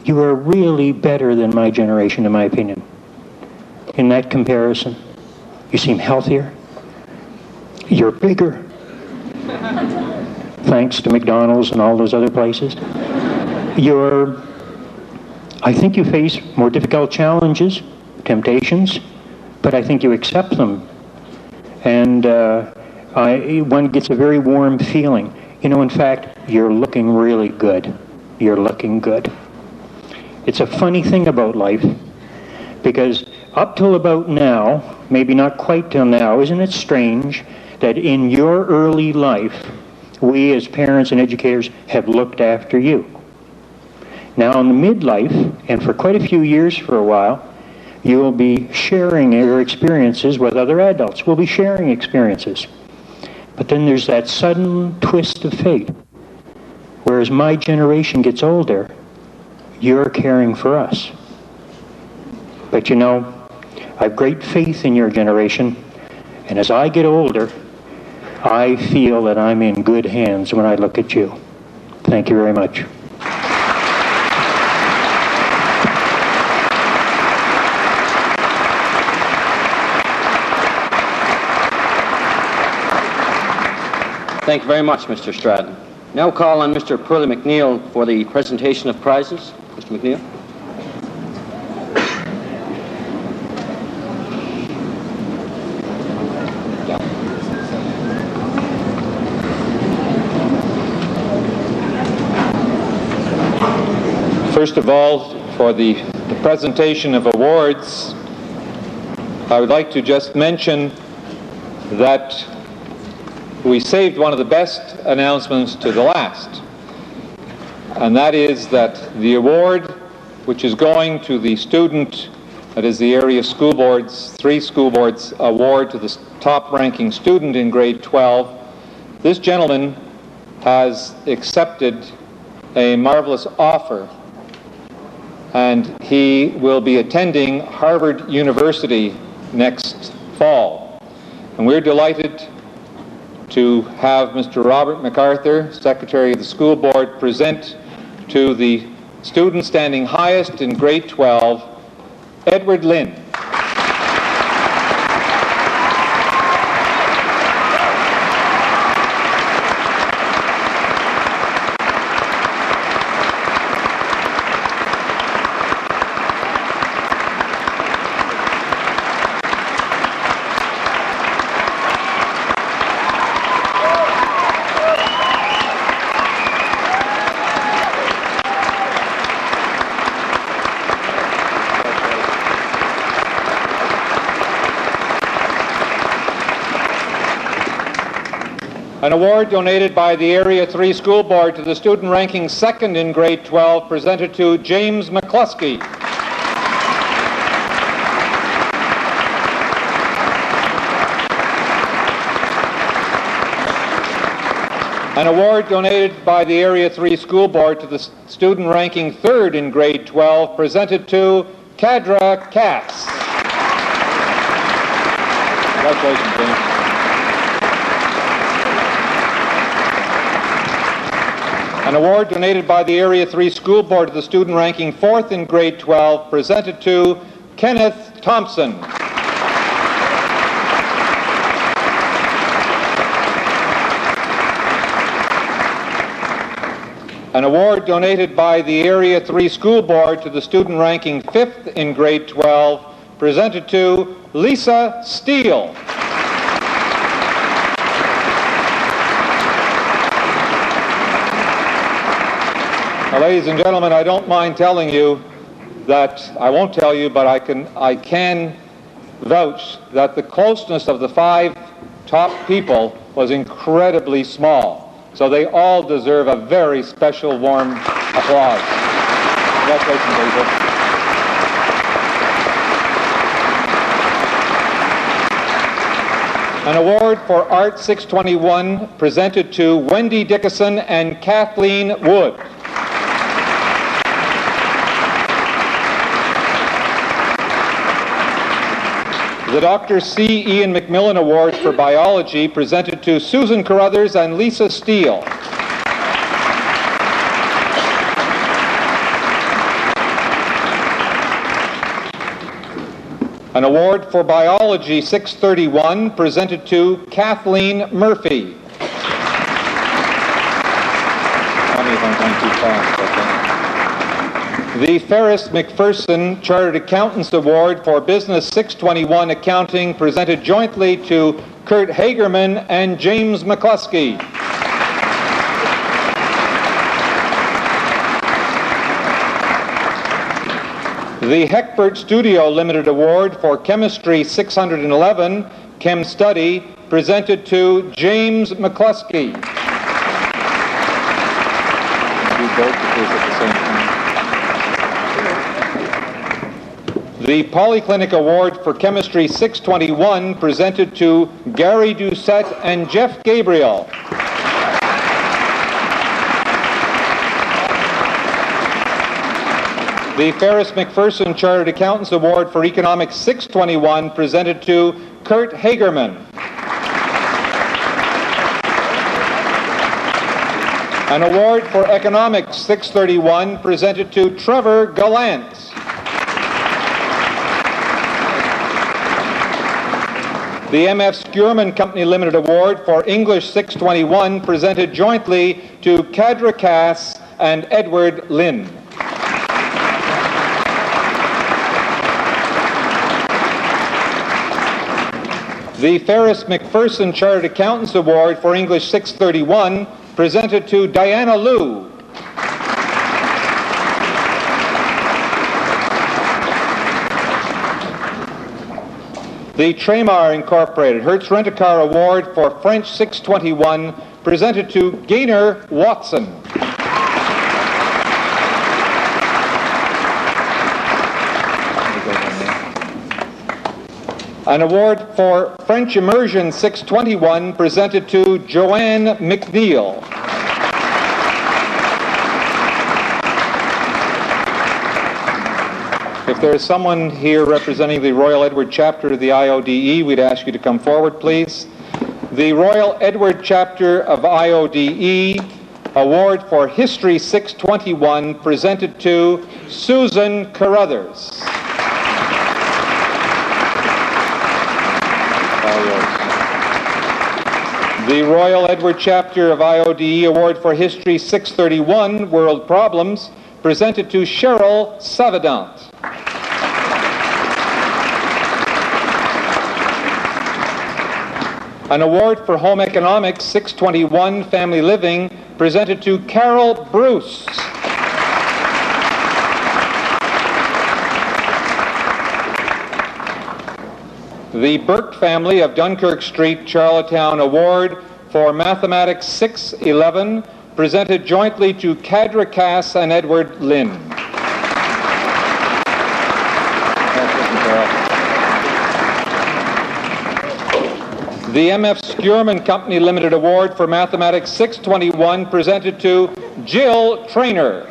[SPEAKER 9] you are really better than my generation, in my opinion. In that comparison, you seem healthier. You're bigger. Thanks to McDonald's and all those other places. I think you face more difficult challenges, temptations, but I think you accept them. And one gets a very warm feeling. You know, in fact, you're looking really good. You're looking good. It's a funny thing about life, because up till about now, maybe not quite till now, isn't it strange that in your early life, we as parents and educators have looked after you. Now in the midlife, and for quite a few years for a while, you will be sharing your experiences with other adults. We'll be sharing experiences. But then there's that sudden twist of fate. Whereas my generation gets older, you're caring for us. But you know, I have great faith in your generation, and as I get older, I feel that I'm in good hands when I look at you. Thank you very much.
[SPEAKER 3] Thank you very much, Mr. Stratton. Now call on Mr. Pearlie McNeil for the presentation of prizes. Mr. McNeil.
[SPEAKER 4] First of all, for the presentation of awards, I would like to just mention that we saved one of the best announcements to the last, and that is that the award, which is going to the student, that is the area school boards, 3 school boards award to the top-ranking student in grade 12, this gentleman has accepted a marvelous offer, and he will be attending Harvard University next fall. And we're delighted to have Mr. Robert MacArthur, Secretary of the School Board, present to the student standing highest in grade 12, Edward Lynn. An award donated by the Area 3 School Board to the student ranking second in grade 12, presented to James McCluskey. An award donated by the Area 3 School Board to the student ranking 3rd in grade 12, presented to Kadra Cass. Congratulations, James. An award donated by the Area 3 School Board to the student ranking 4th in grade 12, presented to Kenneth Thompson. An award donated by the Area 3 School Board to the student ranking 5th in grade 12, presented to Lisa Steele. Now, ladies and gentlemen, I don't mind telling you that, I won't tell you, but I can vouch that the closeness of the 5 top people was incredibly small. So they all deserve a very special warm applause. Congratulations, Hazel. An award for Art 621 presented to Wendy Dickinson and Kathleen Wood. The Dr. C. Ian McMillan Award for Biology presented to Susan Carruthers and Lisa Steele. An award for Biology 631 presented to Kathleen Murphy. Tell me if I'm going too fast, okay? The Ferris McPherson Chartered Accountants Award for Business 621 Accounting presented jointly to Kurt Hagerman and James McCluskey. The Heckbert Studio Limited Award for Chemistry 611 Chem Study presented to James McCluskey. Do both of these at the same time. The Polyclinic Award for Chemistry 621 presented to Gary Doucette and Jeff Gabriel. The Ferris McPherson Chartered Accountants Award for Economics 621 presented to Kurt Hagerman. An award for Economics 631 presented to Trevor Gallant. The M.F. Skierman Company Limited Award for English 621 presented jointly to Kadra Cass and Edward Lynn. The Ferris McPherson Chartered Accountants Award for English 631 presented to Diana Liu. The Tramar Incorporated Hertz Rent-A-Car Award for French 621 presented to Gaynor Watson. An award for French Immersion 621 presented to Joanne McNeil. If there is someone here representing the Royal Edward Chapter of the IODE, we'd ask you to come forward, please. The Royal Edward Chapter of IODE Award for History 621 presented to Susan Carruthers. The Royal Edward Chapter of IODE Award for History 631 World Problems presented to Cheryl Savadant. An award for Home Economics 621 Family Living presented to Carol Bruce. The Burke family of Dunkirk Street, Charlottetown Award for Mathematics 611 presented jointly to Kadra Cass and Edward Lynn. The M.F. Skierman Company Limited Award for Mathematics 621 presented to Jill Traynor.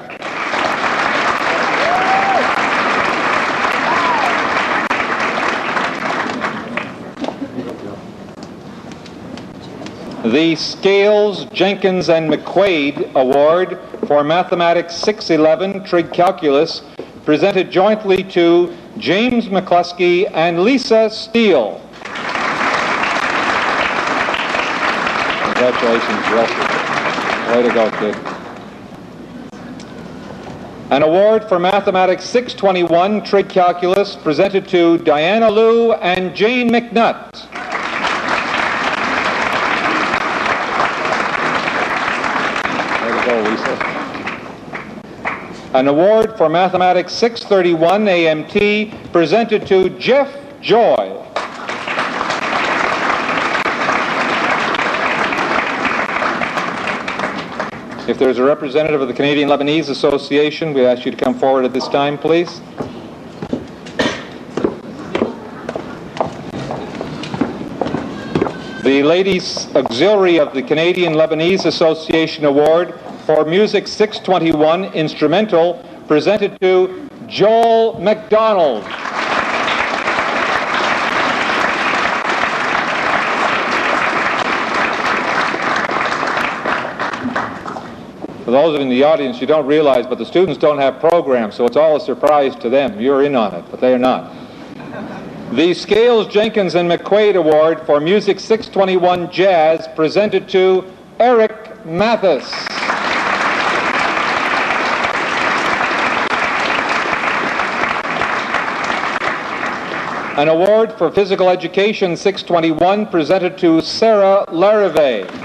[SPEAKER 4] The Scales, Jenkins, and McQuaid Award for Mathematics 611 Trig Calculus presented jointly to James McCluskey and Lisa Steele. Congratulations, Russell. Way to go, kid. An award for Mathematics 621 Trig Calculus presented to Diana Liu and Jane McNutt. Way to go, Lisa. An award for Mathematics 631 AMT presented to Jeff Joy. If there's a representative of the Canadian Lebanese Association, we ask you to come forward at this time, please. The Ladies Auxiliary of the Canadian Lebanese Association Award for Music 621 Instrumental presented to Joel McDonald. For those in the audience, you don't realize, but the students don't have programs, so it's all a surprise to them. You're in on it, but they are not. The Scales, Jenkins, and McQuaid Award for Music 621 Jazz presented to Eric Mathis. An award for Physical Education 621 presented to Sarah Larrivee.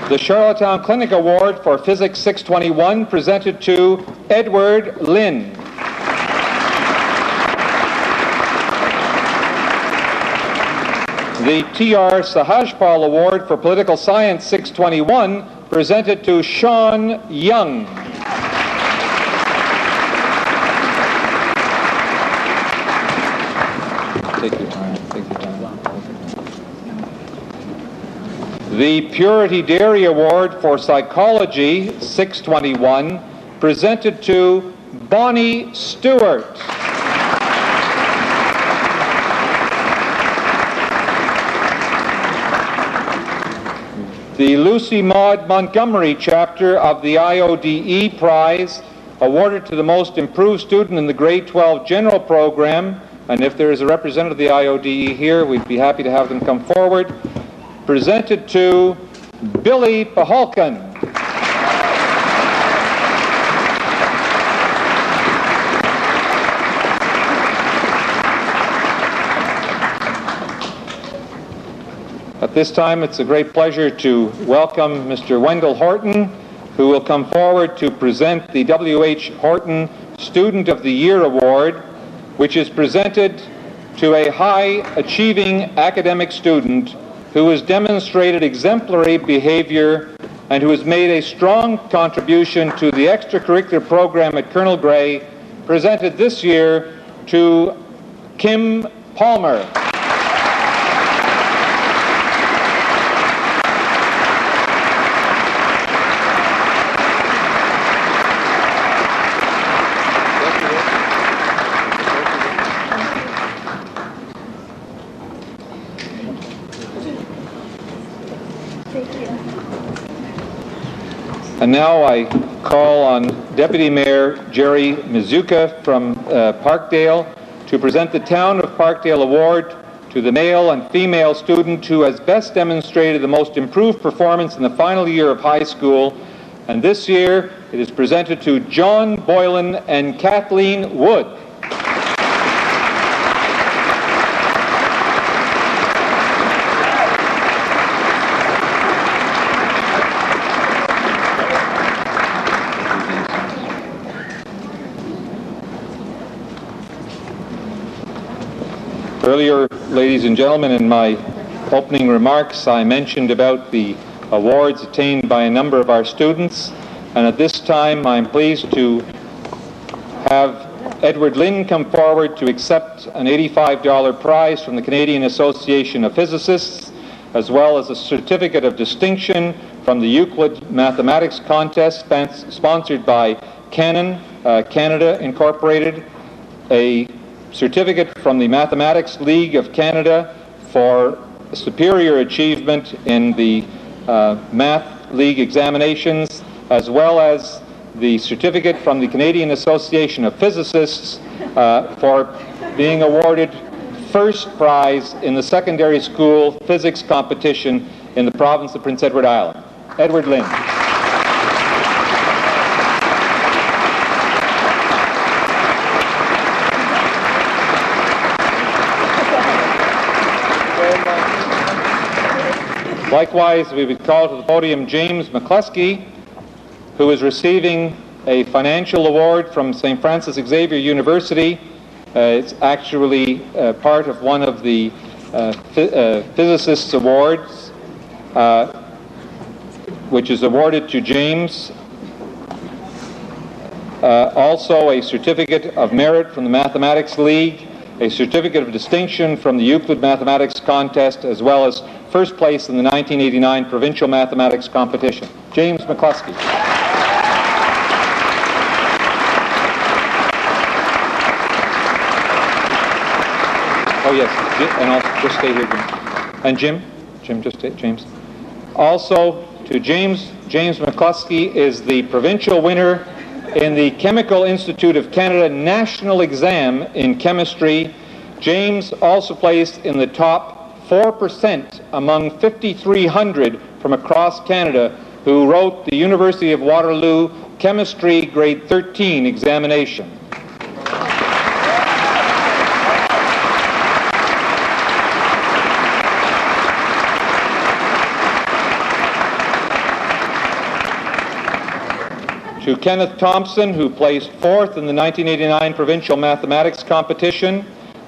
[SPEAKER 4] The Charlottetown Clinic Award for Physics 621 presented to Edward Lynn. The T.R. Sahajpal Award for Political Science 621 presented to Sean Young. Take your time. Take your time. The Purity Dairy Award for Psychology 621 presented to Bonnie Stewart. The Lucy Maud Montgomery chapter of the IODE Prize awarded to the most improved student in the grade 12 general program, and if there is a representative of the IODE here, we'd be happy to have them come forward, presented to Billy Paholkin. At this time, it's a great pleasure to welcome Mr. Wendell Horton, who will come forward to present the W.H. Horton Student of the Year Award, which is presented to a high-achieving academic student who has demonstrated exemplary behavior and who has made a strong contribution to the extracurricular program at Colonel Grey, presented this year to Kim Palmer. And now I call on Deputy Mayor Jerry Mizuka from Parkdale to present the Town of Parkdale Award to the male and female student who has best demonstrated the most improved performance in the final year of high school. And this year it is presented to John Boylan and Kathleen Wood. Earlier, ladies and gentlemen, in my opening remarks, I mentioned about the awards attained by a number of our students, and at this time I'm pleased to have Edward Lynn come forward to accept an $85 prize from the Canadian Association of Physicists, as well as a certificate of distinction from the Euclid Mathematics Contest sponsored by Canon Canada Incorporated, a certificate from the Mathematics League of Canada for superior achievement in the Math League examinations, as well as the certificate from the Canadian Association of Physicists for being awarded first prize in the secondary school physics competition in the province of Prince Edward Island. Edward Lynn. Likewise, we would call to the podium James McCluskey, who is receiving a financial award from St. Francis Xavier University. It's actually part of one of the Physicists Awards, which is awarded to James. Also a certificate of merit from the Mathematics League, a certificate of distinction from the Euclid Mathematics Contest, as well as first place in the 1989 Provincial Mathematics Competition. James McCluskey. Oh yes, and I'll just stay here, Jim. And Jim, just stay, James. Also to James McCluskey is the provincial winner in the Chemical Institute of Canada National Exam in Chemistry. James also placed in the top 4% among 5,300 from across Canada who wrote the University of Waterloo Chemistry Grade 13 examination. To Kenneth Thompson, who placed fourth in the 1989 Provincial Mathematics Competition,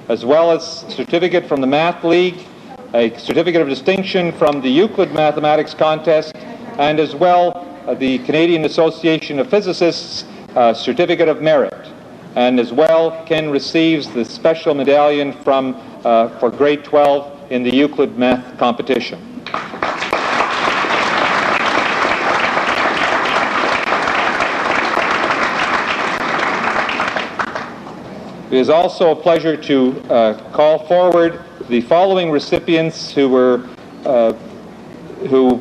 [SPEAKER 4] as well as a certificate from the Math League, a certificate of distinction from the Euclid Mathematics Contest, and as well the Canadian Association of Physicists certificate of merit. And as well, Ken receives the special medallion from for grade 12 in the Euclid Math competition. It is also a pleasure to call forward the following recipients who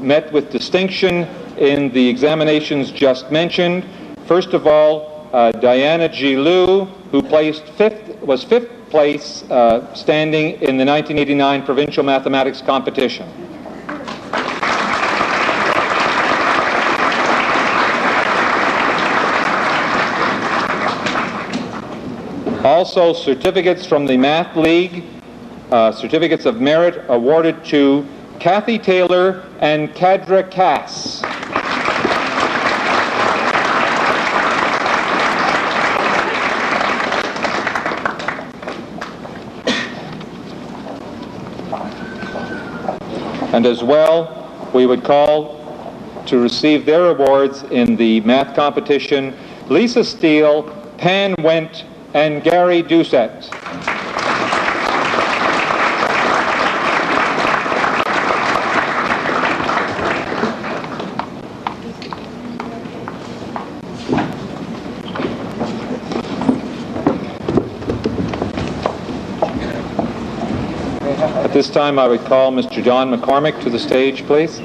[SPEAKER 4] met with distinction in the examinations just mentioned. First of all, Diana G. Liu, who was fifth place standing in the 1989 Provincial Mathematics Competition. Also, certificates from the Math League, certificates of merit awarded to Kathy Taylor and Kadra Cass. And as well, we would call to receive their awards in the math competition Lisa Steele, Pan Wendt, and Gary Doucette. At this time, I would call Mr. John McCormick to the stage, please.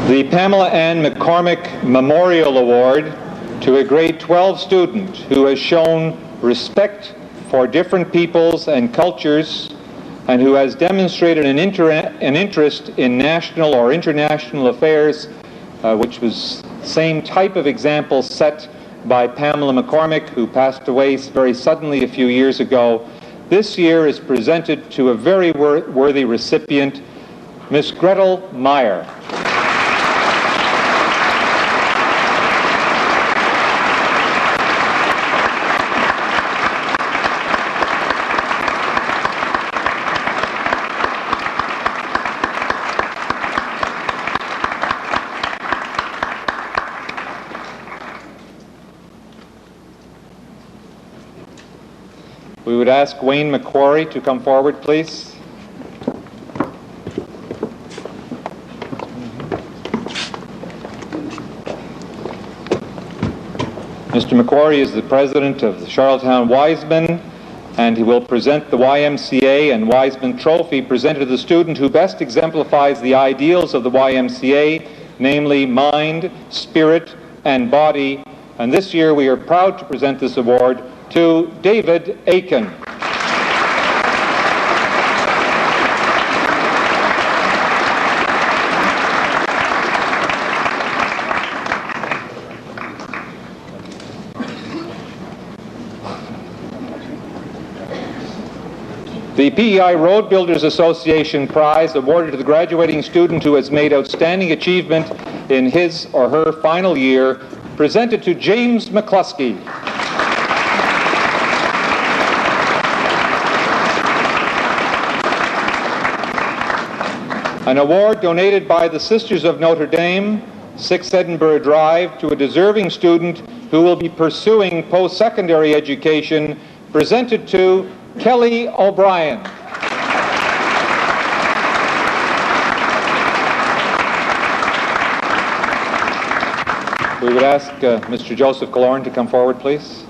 [SPEAKER 4] The Pamela Ann McCormick Memorial Award to a grade 12 student who has shown respect for different peoples and cultures and who has demonstrated an interest in national or international affairs, which was same type of example set by Pamela McCormick, who passed away very suddenly a few years ago. This year is presented to a very worthy recipient, Miss Gretel Meyer. We would ask Wayne McQuarrie to come forward, please. Mr. McQuarrie is the president of the Charlottetown Wiseman, and he will present the YMCA and Wiseman Trophy presented to the student who best exemplifies the ideals of the YMCA, namely mind, spirit, and body. And this year we are proud to present this award to David Aiken. The PEI Road Builders Association Prize awarded to the graduating student who has made outstanding achievement in his or her final year, presented to James McCluskey. An award donated by the Sisters of Notre Dame, 6 Edinburgh Drive, to a deserving student who will be pursuing post-secondary education, presented to Kelly O'Brien. We would ask Mr. Joseph Killorn to come forward, please.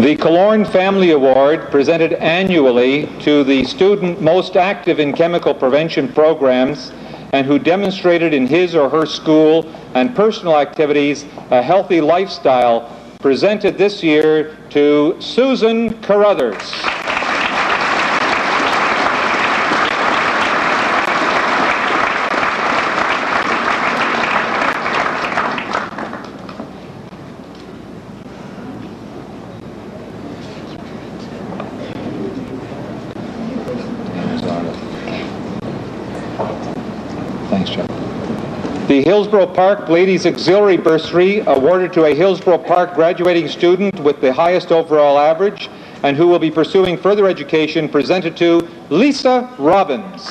[SPEAKER 4] The Killorn Family Award, presented annually to the student most active in chemical prevention programs and who demonstrated in his or her school and personal activities a healthy lifestyle, presented this year to Susan Carruthers. The Hillsborough Park Ladies Auxiliary Bursary, awarded to a Hillsborough Park graduating student with the highest overall average and who will be pursuing further education, presented to Lisa Robbins.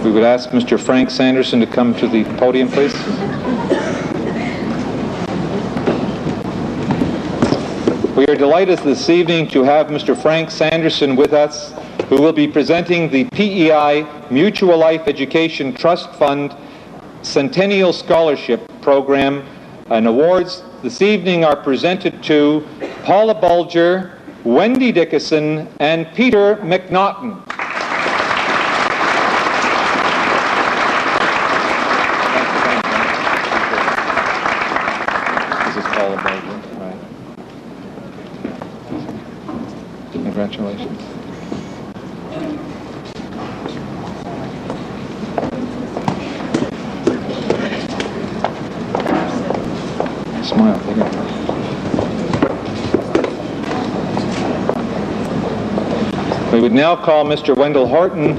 [SPEAKER 4] We would ask Mr. Frank Sanderson to come to the podium, please. We are delighted this evening to have Mr. Frank Sanderson with us, who will be presenting the PEI Mutual Life Education Trust Fund Centennial Scholarship Program. And awards this evening are presented to Paula Bulger, Wendy Dickinson, and Peter McNaughton. Congratulations. Smile. We would now call Mr. Wendell Horton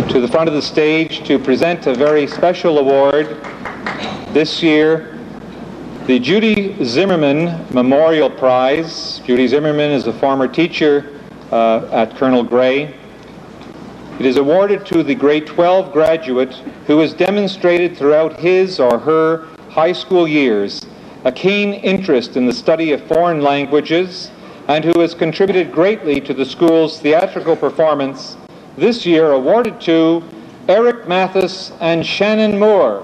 [SPEAKER 4] to the front of the stage to present a very special award this year, the Judy Zimmerman Memorial Prize. Judy Zimmerman is a former teacher at Colonel Gray. It is awarded to the grade 12 graduate who has demonstrated throughout his or her high school years a keen interest in the study of foreign languages and who has contributed greatly to the school's theatrical performance, this year awarded to Eric Mathis and Shannon Moore.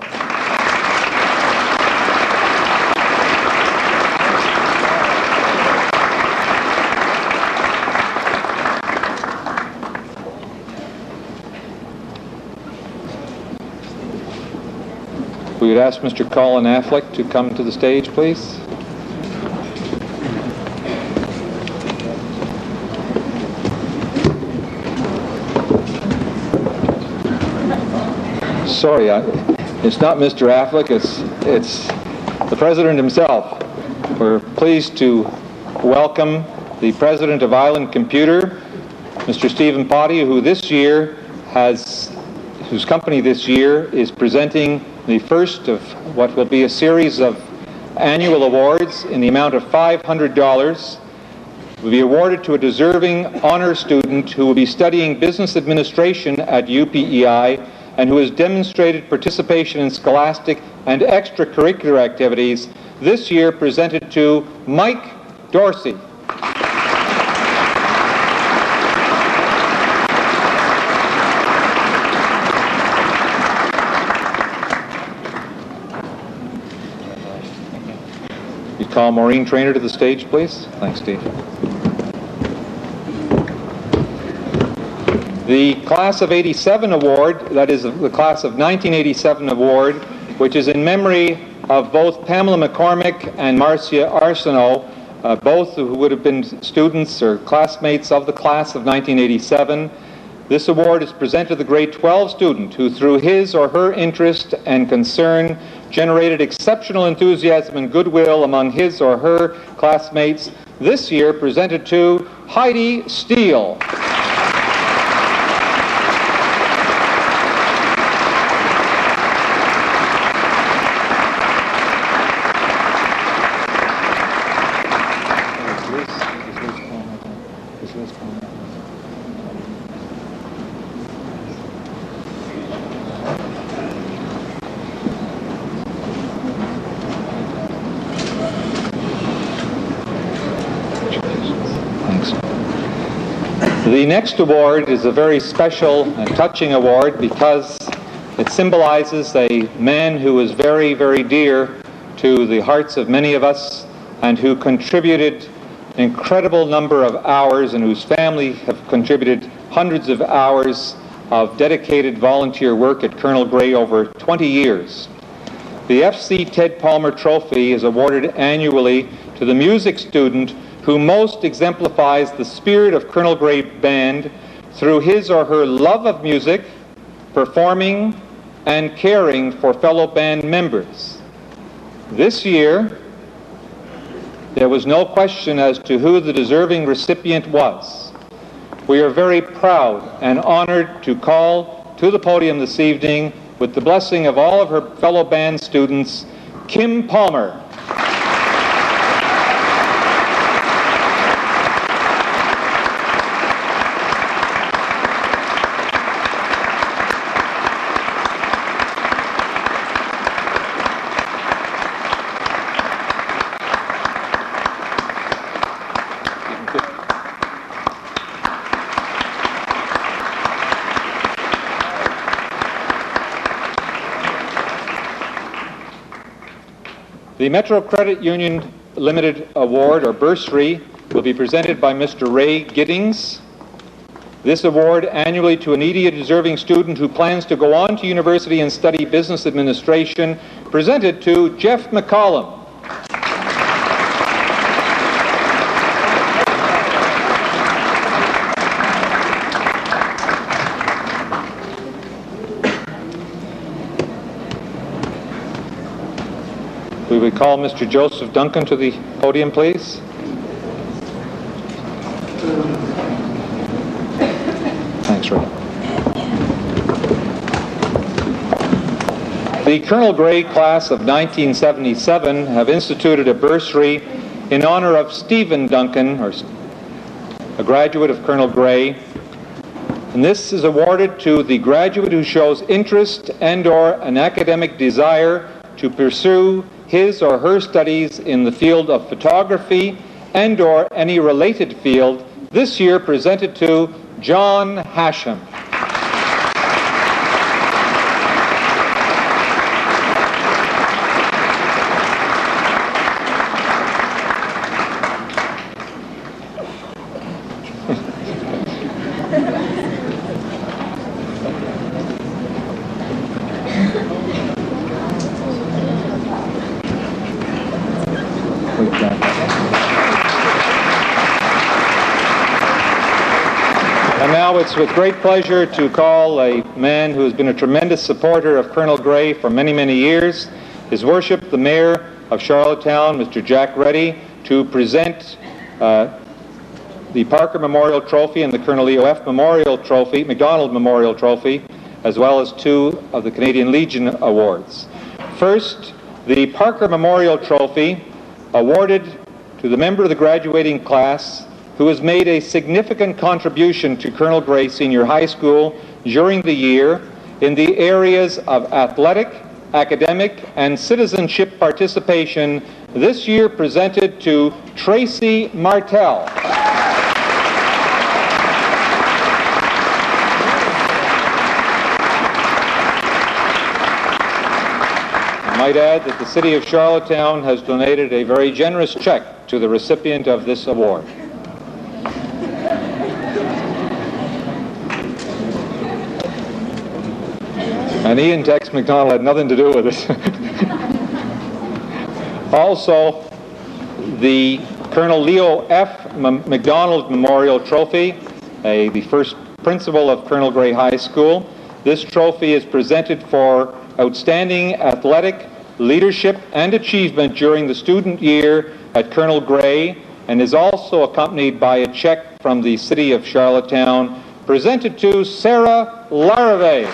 [SPEAKER 4] We would ask Mr. Colin Affleck to come to the stage, please. Sorry, it's not Mr. Affleck, it's the President himself. We're pleased to welcome the president of Island Computer, Mr. Stephen Potty, whose company this year is presenting the first of what will be a series of annual awards in the amount of $500. Will be awarded to a deserving honor student who will be studying business administration at UPEI and who has demonstrated participation in scholastic and extracurricular activities, this year presented to Mike Dorsey. You call Maureen Traynor to the stage, please. Thanks, Steve. The Class of 87 award, that is the Class of 1987 award, which is in memory of both Pamela McCormick and Marcia Arsenault, both who would have been students or classmates of the class of 1987. This award is presented to the grade 12 student who, through his or her interest and concern, generated exceptional enthusiasm and goodwill among his or her classmates. This year presented to Heidi Steele. The next award is a very special and touching award because it symbolizes a man who is very, very dear to the hearts of many of us and who contributed an incredible number of hours and whose family have contributed hundreds of hours of dedicated volunteer work at Colonel Grey over 20 years. The F.C. Ted Palmer Trophy is awarded annually to the music student who most exemplifies the spirit of Colonel Grey Band through his or her love of music, performing, and caring for fellow band members. This year, there was no question as to who the deserving recipient was. We are very proud and honored to call to the podium this evening, with the blessing of all of her fellow band students, Kim Palmer. The Metro Credit Union Limited Award, or bursary, will be presented by Mr. Ray Giddings. This award annually to an needy and deserving student who plans to go on to university and study business administration, presented to Jeff McCollum. We would call Mr. Joseph Duncan to the podium, please. Thanks, Ray. The Colonel Grey class of 1977 have instituted a bursary in honor of Stephen Duncan, or a graduate of Colonel Grey. And this is awarded to the graduate who shows interest and/or an academic desire to pursue his or her studies in the field of photography and/or any related field, this year presented to John Hashem. And now it's with great pleasure to call a man who has been a tremendous supporter of Colonel Grey for many, many years, His Worship the Mayor, of Charlottetown, Mr. Jack Reddy, to present the Parker Memorial Trophy and the Colonel Leo F. Memorial Trophy, MacDonald Memorial Trophy, as well as 2 of the Canadian Legion Awards. First, the Parker Memorial Trophy, awarded to the member of the graduating class who has made a significant contribution to Colonel Gray Senior High School during the year in the areas of athletic, academic, and citizenship participation, this year presented to Tracy Martell. I might add that the City of Charlottetown has donated a very generous check to the recipient of this award. And Ian Tex McDonald had nothing to do with it. Also, the Colonel Leo F. MacDonald Memorial Trophy, the first principal of Colonel Gray High School. This trophy is presented for outstanding athletic leadership and achievement during the student year at Colonel Gray, and is also accompanied by a check from the City of Charlottetown presented to Sarah Larrivee.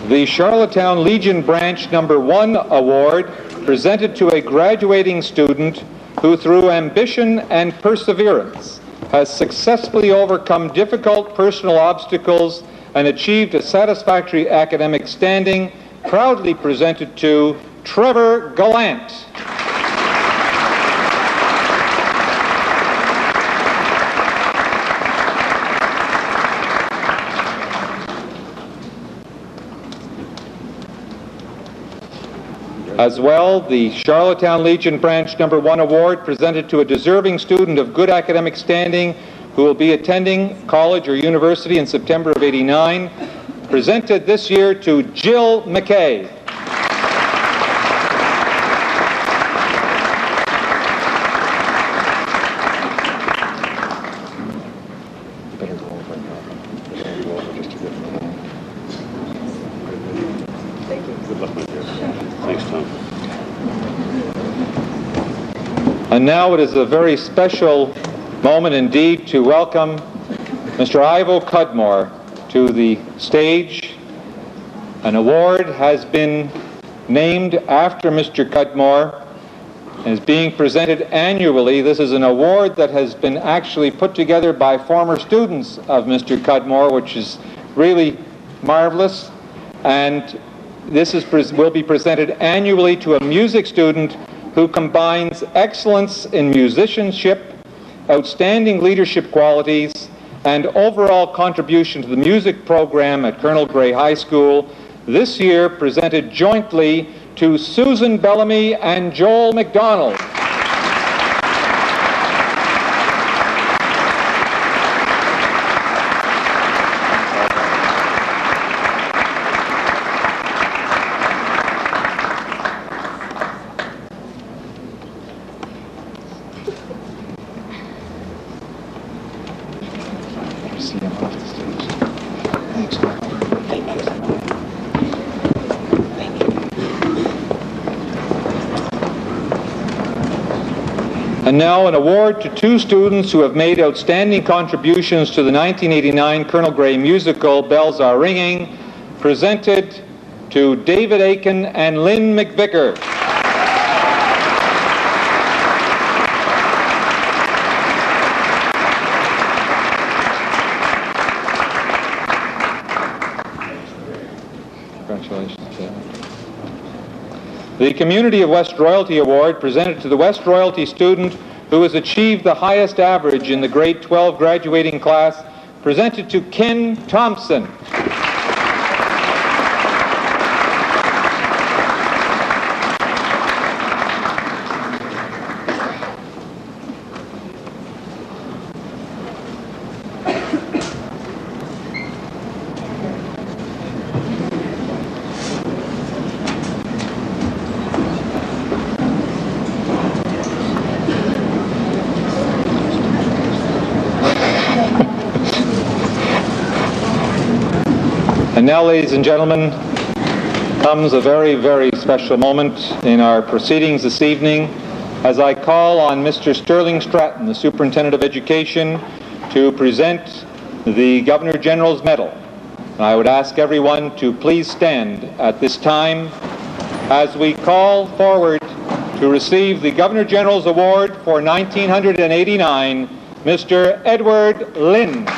[SPEAKER 4] The Charlottetown Legion Branch Number 1 Award, presented to a graduating student who, through ambition and perseverance, has successfully overcome difficult personal obstacles and achieved a satisfactory academic standing, proudly presented to Trevor Gallant. As well, the Charlottetown Legion Branch Number 1 Award, presented to a deserving student of good academic standing who will be attending college or university in September of '89, presented this year to Jill McKay. And now it is a very special moment indeed to welcome Mr. Ivo Cudmore to the stage. An award has been named after Mr. Cudmore and is being presented annually. This is an award that has been actually put together by former students of Mr. Cudmore, which is really marvelous. And this will be presented annually to a music student who combines excellence in musicianship, outstanding leadership qualities, and overall contribution to the music program at Colonel Gray High School, this year presented jointly to Susan Bellamy and Joel McDonald. And now an award to 2 students who have made outstanding contributions to the 1989 Colonel Gray musical, Bells Are Ringing, presented to David Aiken and Lynn McVicker. Congratulations. The Community of West Royalty Award, presented to the West Royalty student who has achieved the highest average in the grade 12 graduating class, presented to Ken Thompson. And now, ladies and gentlemen, comes a very, very special moment in our proceedings this evening as I call on Mr. Sterling Stratton, the Superintendent of Education, to present the Governor General's Medal. And I would ask everyone to please stand at this time as we call forward to receive the Governor General's Award for 1989, Mr. Edward Lynn.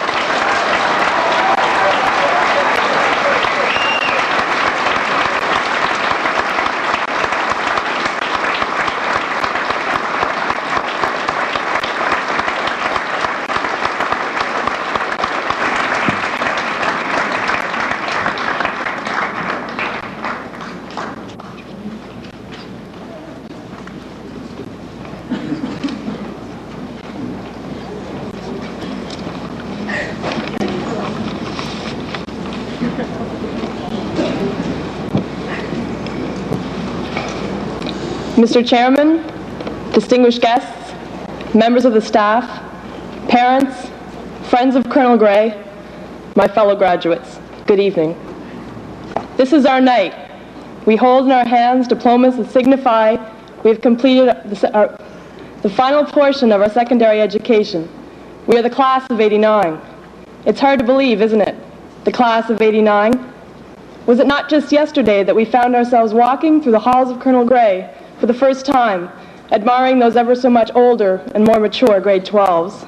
[SPEAKER 10] Mr. Chairman, distinguished guests, members of the staff, parents, friends of Colonel Gray, my fellow graduates, good evening. This is our night. We hold in our hands diplomas that signify we have completed the final portion of our secondary education. We are the class of '89. It's hard to believe, isn't it? The class of '89. Was it not just yesterday that we found ourselves walking through the halls of Colonel Gray for the first time, admiring those ever so much older and more mature grade 12s.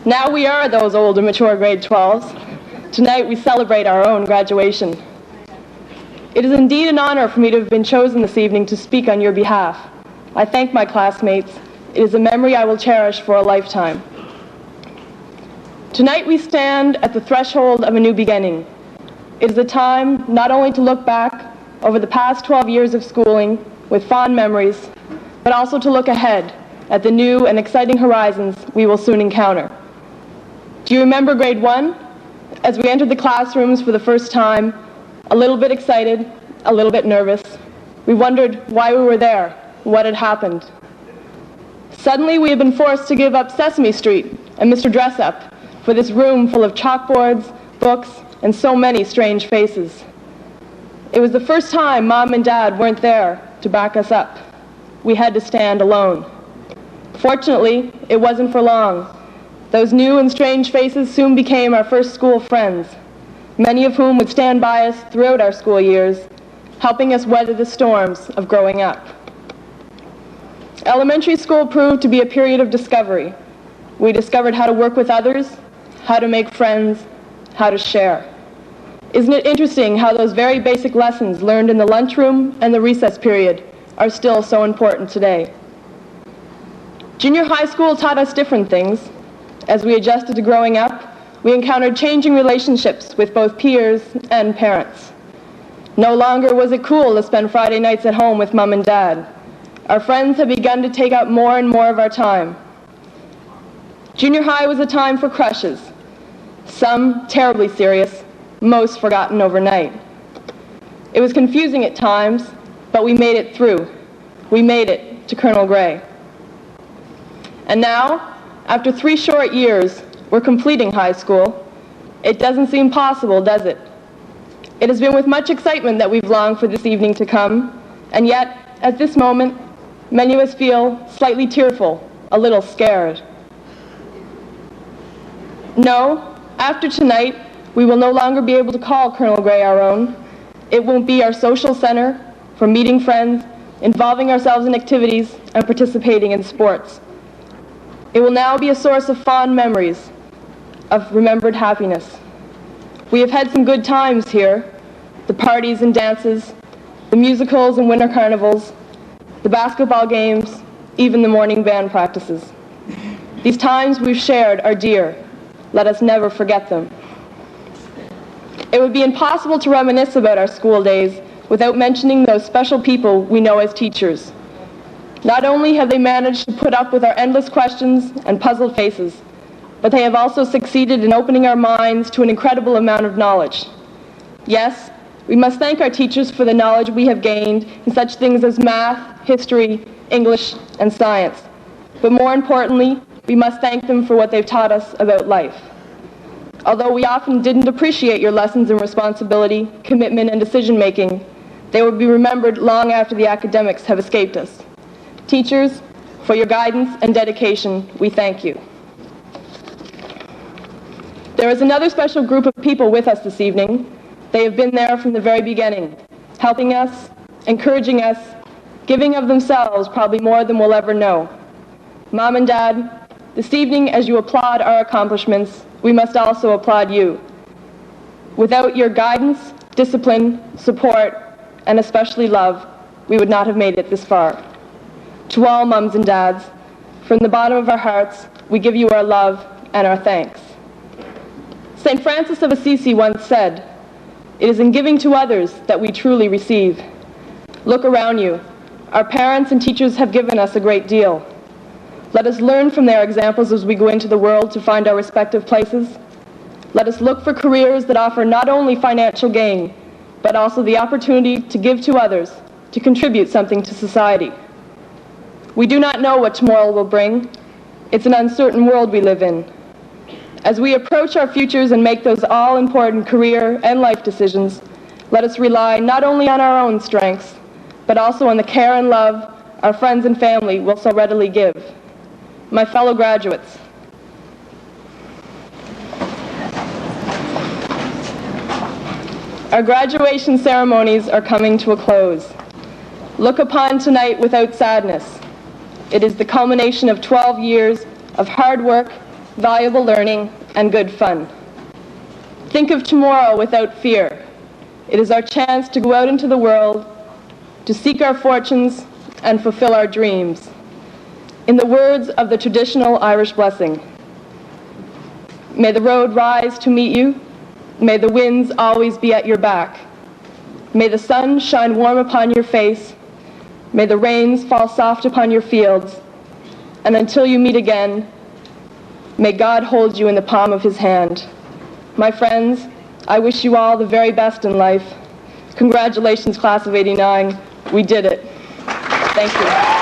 [SPEAKER 10] Now we are those old and mature grade 12s. Tonight we celebrate our own graduation. It is indeed an honor for me to have been chosen this evening to speak on your behalf. I thank my classmates. It is a memory I will cherish for a lifetime. Tonight we stand at the threshold of a new beginning. It is a time not only to look back over the past 12 years of schooling with fond memories, but also to look ahead at the new and exciting horizons we will soon encounter. Do you remember grade 1? As we entered the classrooms for the first time, a little bit excited, a little bit nervous. We wondered why we were there, what had happened. Suddenly we had been forced to give up Sesame Street and Mr. Dressup for this room full of chalkboards, books, and so many strange faces. It was the first time Mom and Dad weren't there to back us up. We had to stand alone. Fortunately, it wasn't for long. Those new and strange faces soon became our first school friends, many of whom would stand by us throughout our school years, helping us weather the storms of growing up. Elementary school proved to be a period of discovery. We discovered how to work with others, how to make friends, how to share. Isn't it interesting how those very basic lessons learned in the lunchroom and the recess period are still so important today? Junior high school taught us different things. As we adjusted to growing up, we encountered changing relationships with both peers and parents. No longer was it cool to spend Friday nights at home with Mom and Dad. Our friends had begun to take up more and more of our time. Junior high was a time for crushes, some terribly serious, most forgotten overnight. It was confusing at times, but we made it through. We made it to Colonel Gray. And now, after 3 short years, we're completing high school. It doesn't seem possible, does it? It has been with much excitement that we've longed for this evening to come, and yet, at this moment, many of us feel slightly tearful, a little scared. No, after tonight, we will no longer be able to call Colonel Gray our own. It won't be our social center for meeting friends, involving ourselves in activities, and participating in sports. It will now be a source of fond memories, of remembered happiness. We have had some good times here, the parties and dances, the musicals and winter carnivals, the basketball games, even the morning band practices. These times we've shared are dear. Let us never forget them. It would be impossible to reminisce about our school days without mentioning those special people we know as teachers. Not only have they managed to put up with our endless questions and puzzled faces, but they have also succeeded in opening our minds to an incredible amount of knowledge. Yes, we must thank our teachers for the knowledge we have gained in such things as math, history, English, and science. But more importantly, we must thank them for what they've taught us about life. Although we often didn't appreciate your lessons in responsibility, commitment, and decision-making, they will be remembered long after the academics have escaped us. Teachers, for your guidance and dedication, we thank you. There is another special group of people with us this evening. They have been there from the very beginning, helping us, encouraging us, giving of themselves probably more than we'll ever know. Mom and Dad, this evening as you applaud our accomplishments, we must also applaud you. Without your guidance, discipline, support, and especially love, we would not have made it this far. To all moms and dads, from the bottom of our hearts, we give you our love and our thanks. St. Francis of Assisi once said, "It is in giving to others that we truly receive." Look around you. Our parents and teachers have given us a great deal. Let us learn from their examples as we go into the world to find our respective places. Let us look for careers that offer not only financial gain, but also the opportunity to give to others, to contribute something to society. We do not know what tomorrow will bring. It's an uncertain world we live in. As we approach our futures and make those all-important career and life decisions, let us rely not only on our own strengths, but also on the care and love our friends and family will so readily give. My fellow graduates, our graduation ceremonies are coming to a close. Look upon tonight without sadness. It is the culmination of 12 years of hard work, valuable learning, and good fun. Think of tomorrow without fear. It is our chance to go out into the world, to seek our fortunes, and fulfill our dreams. In the words of the traditional Irish blessing, may the road rise to meet you, may the winds always be at your back, may the sun shine warm upon your face, may the rains fall soft upon your fields, and until you meet again, may God hold you in the palm of his hand. My friends, I wish you all the very best in life. Congratulations, class of '89. We did it. Thank you.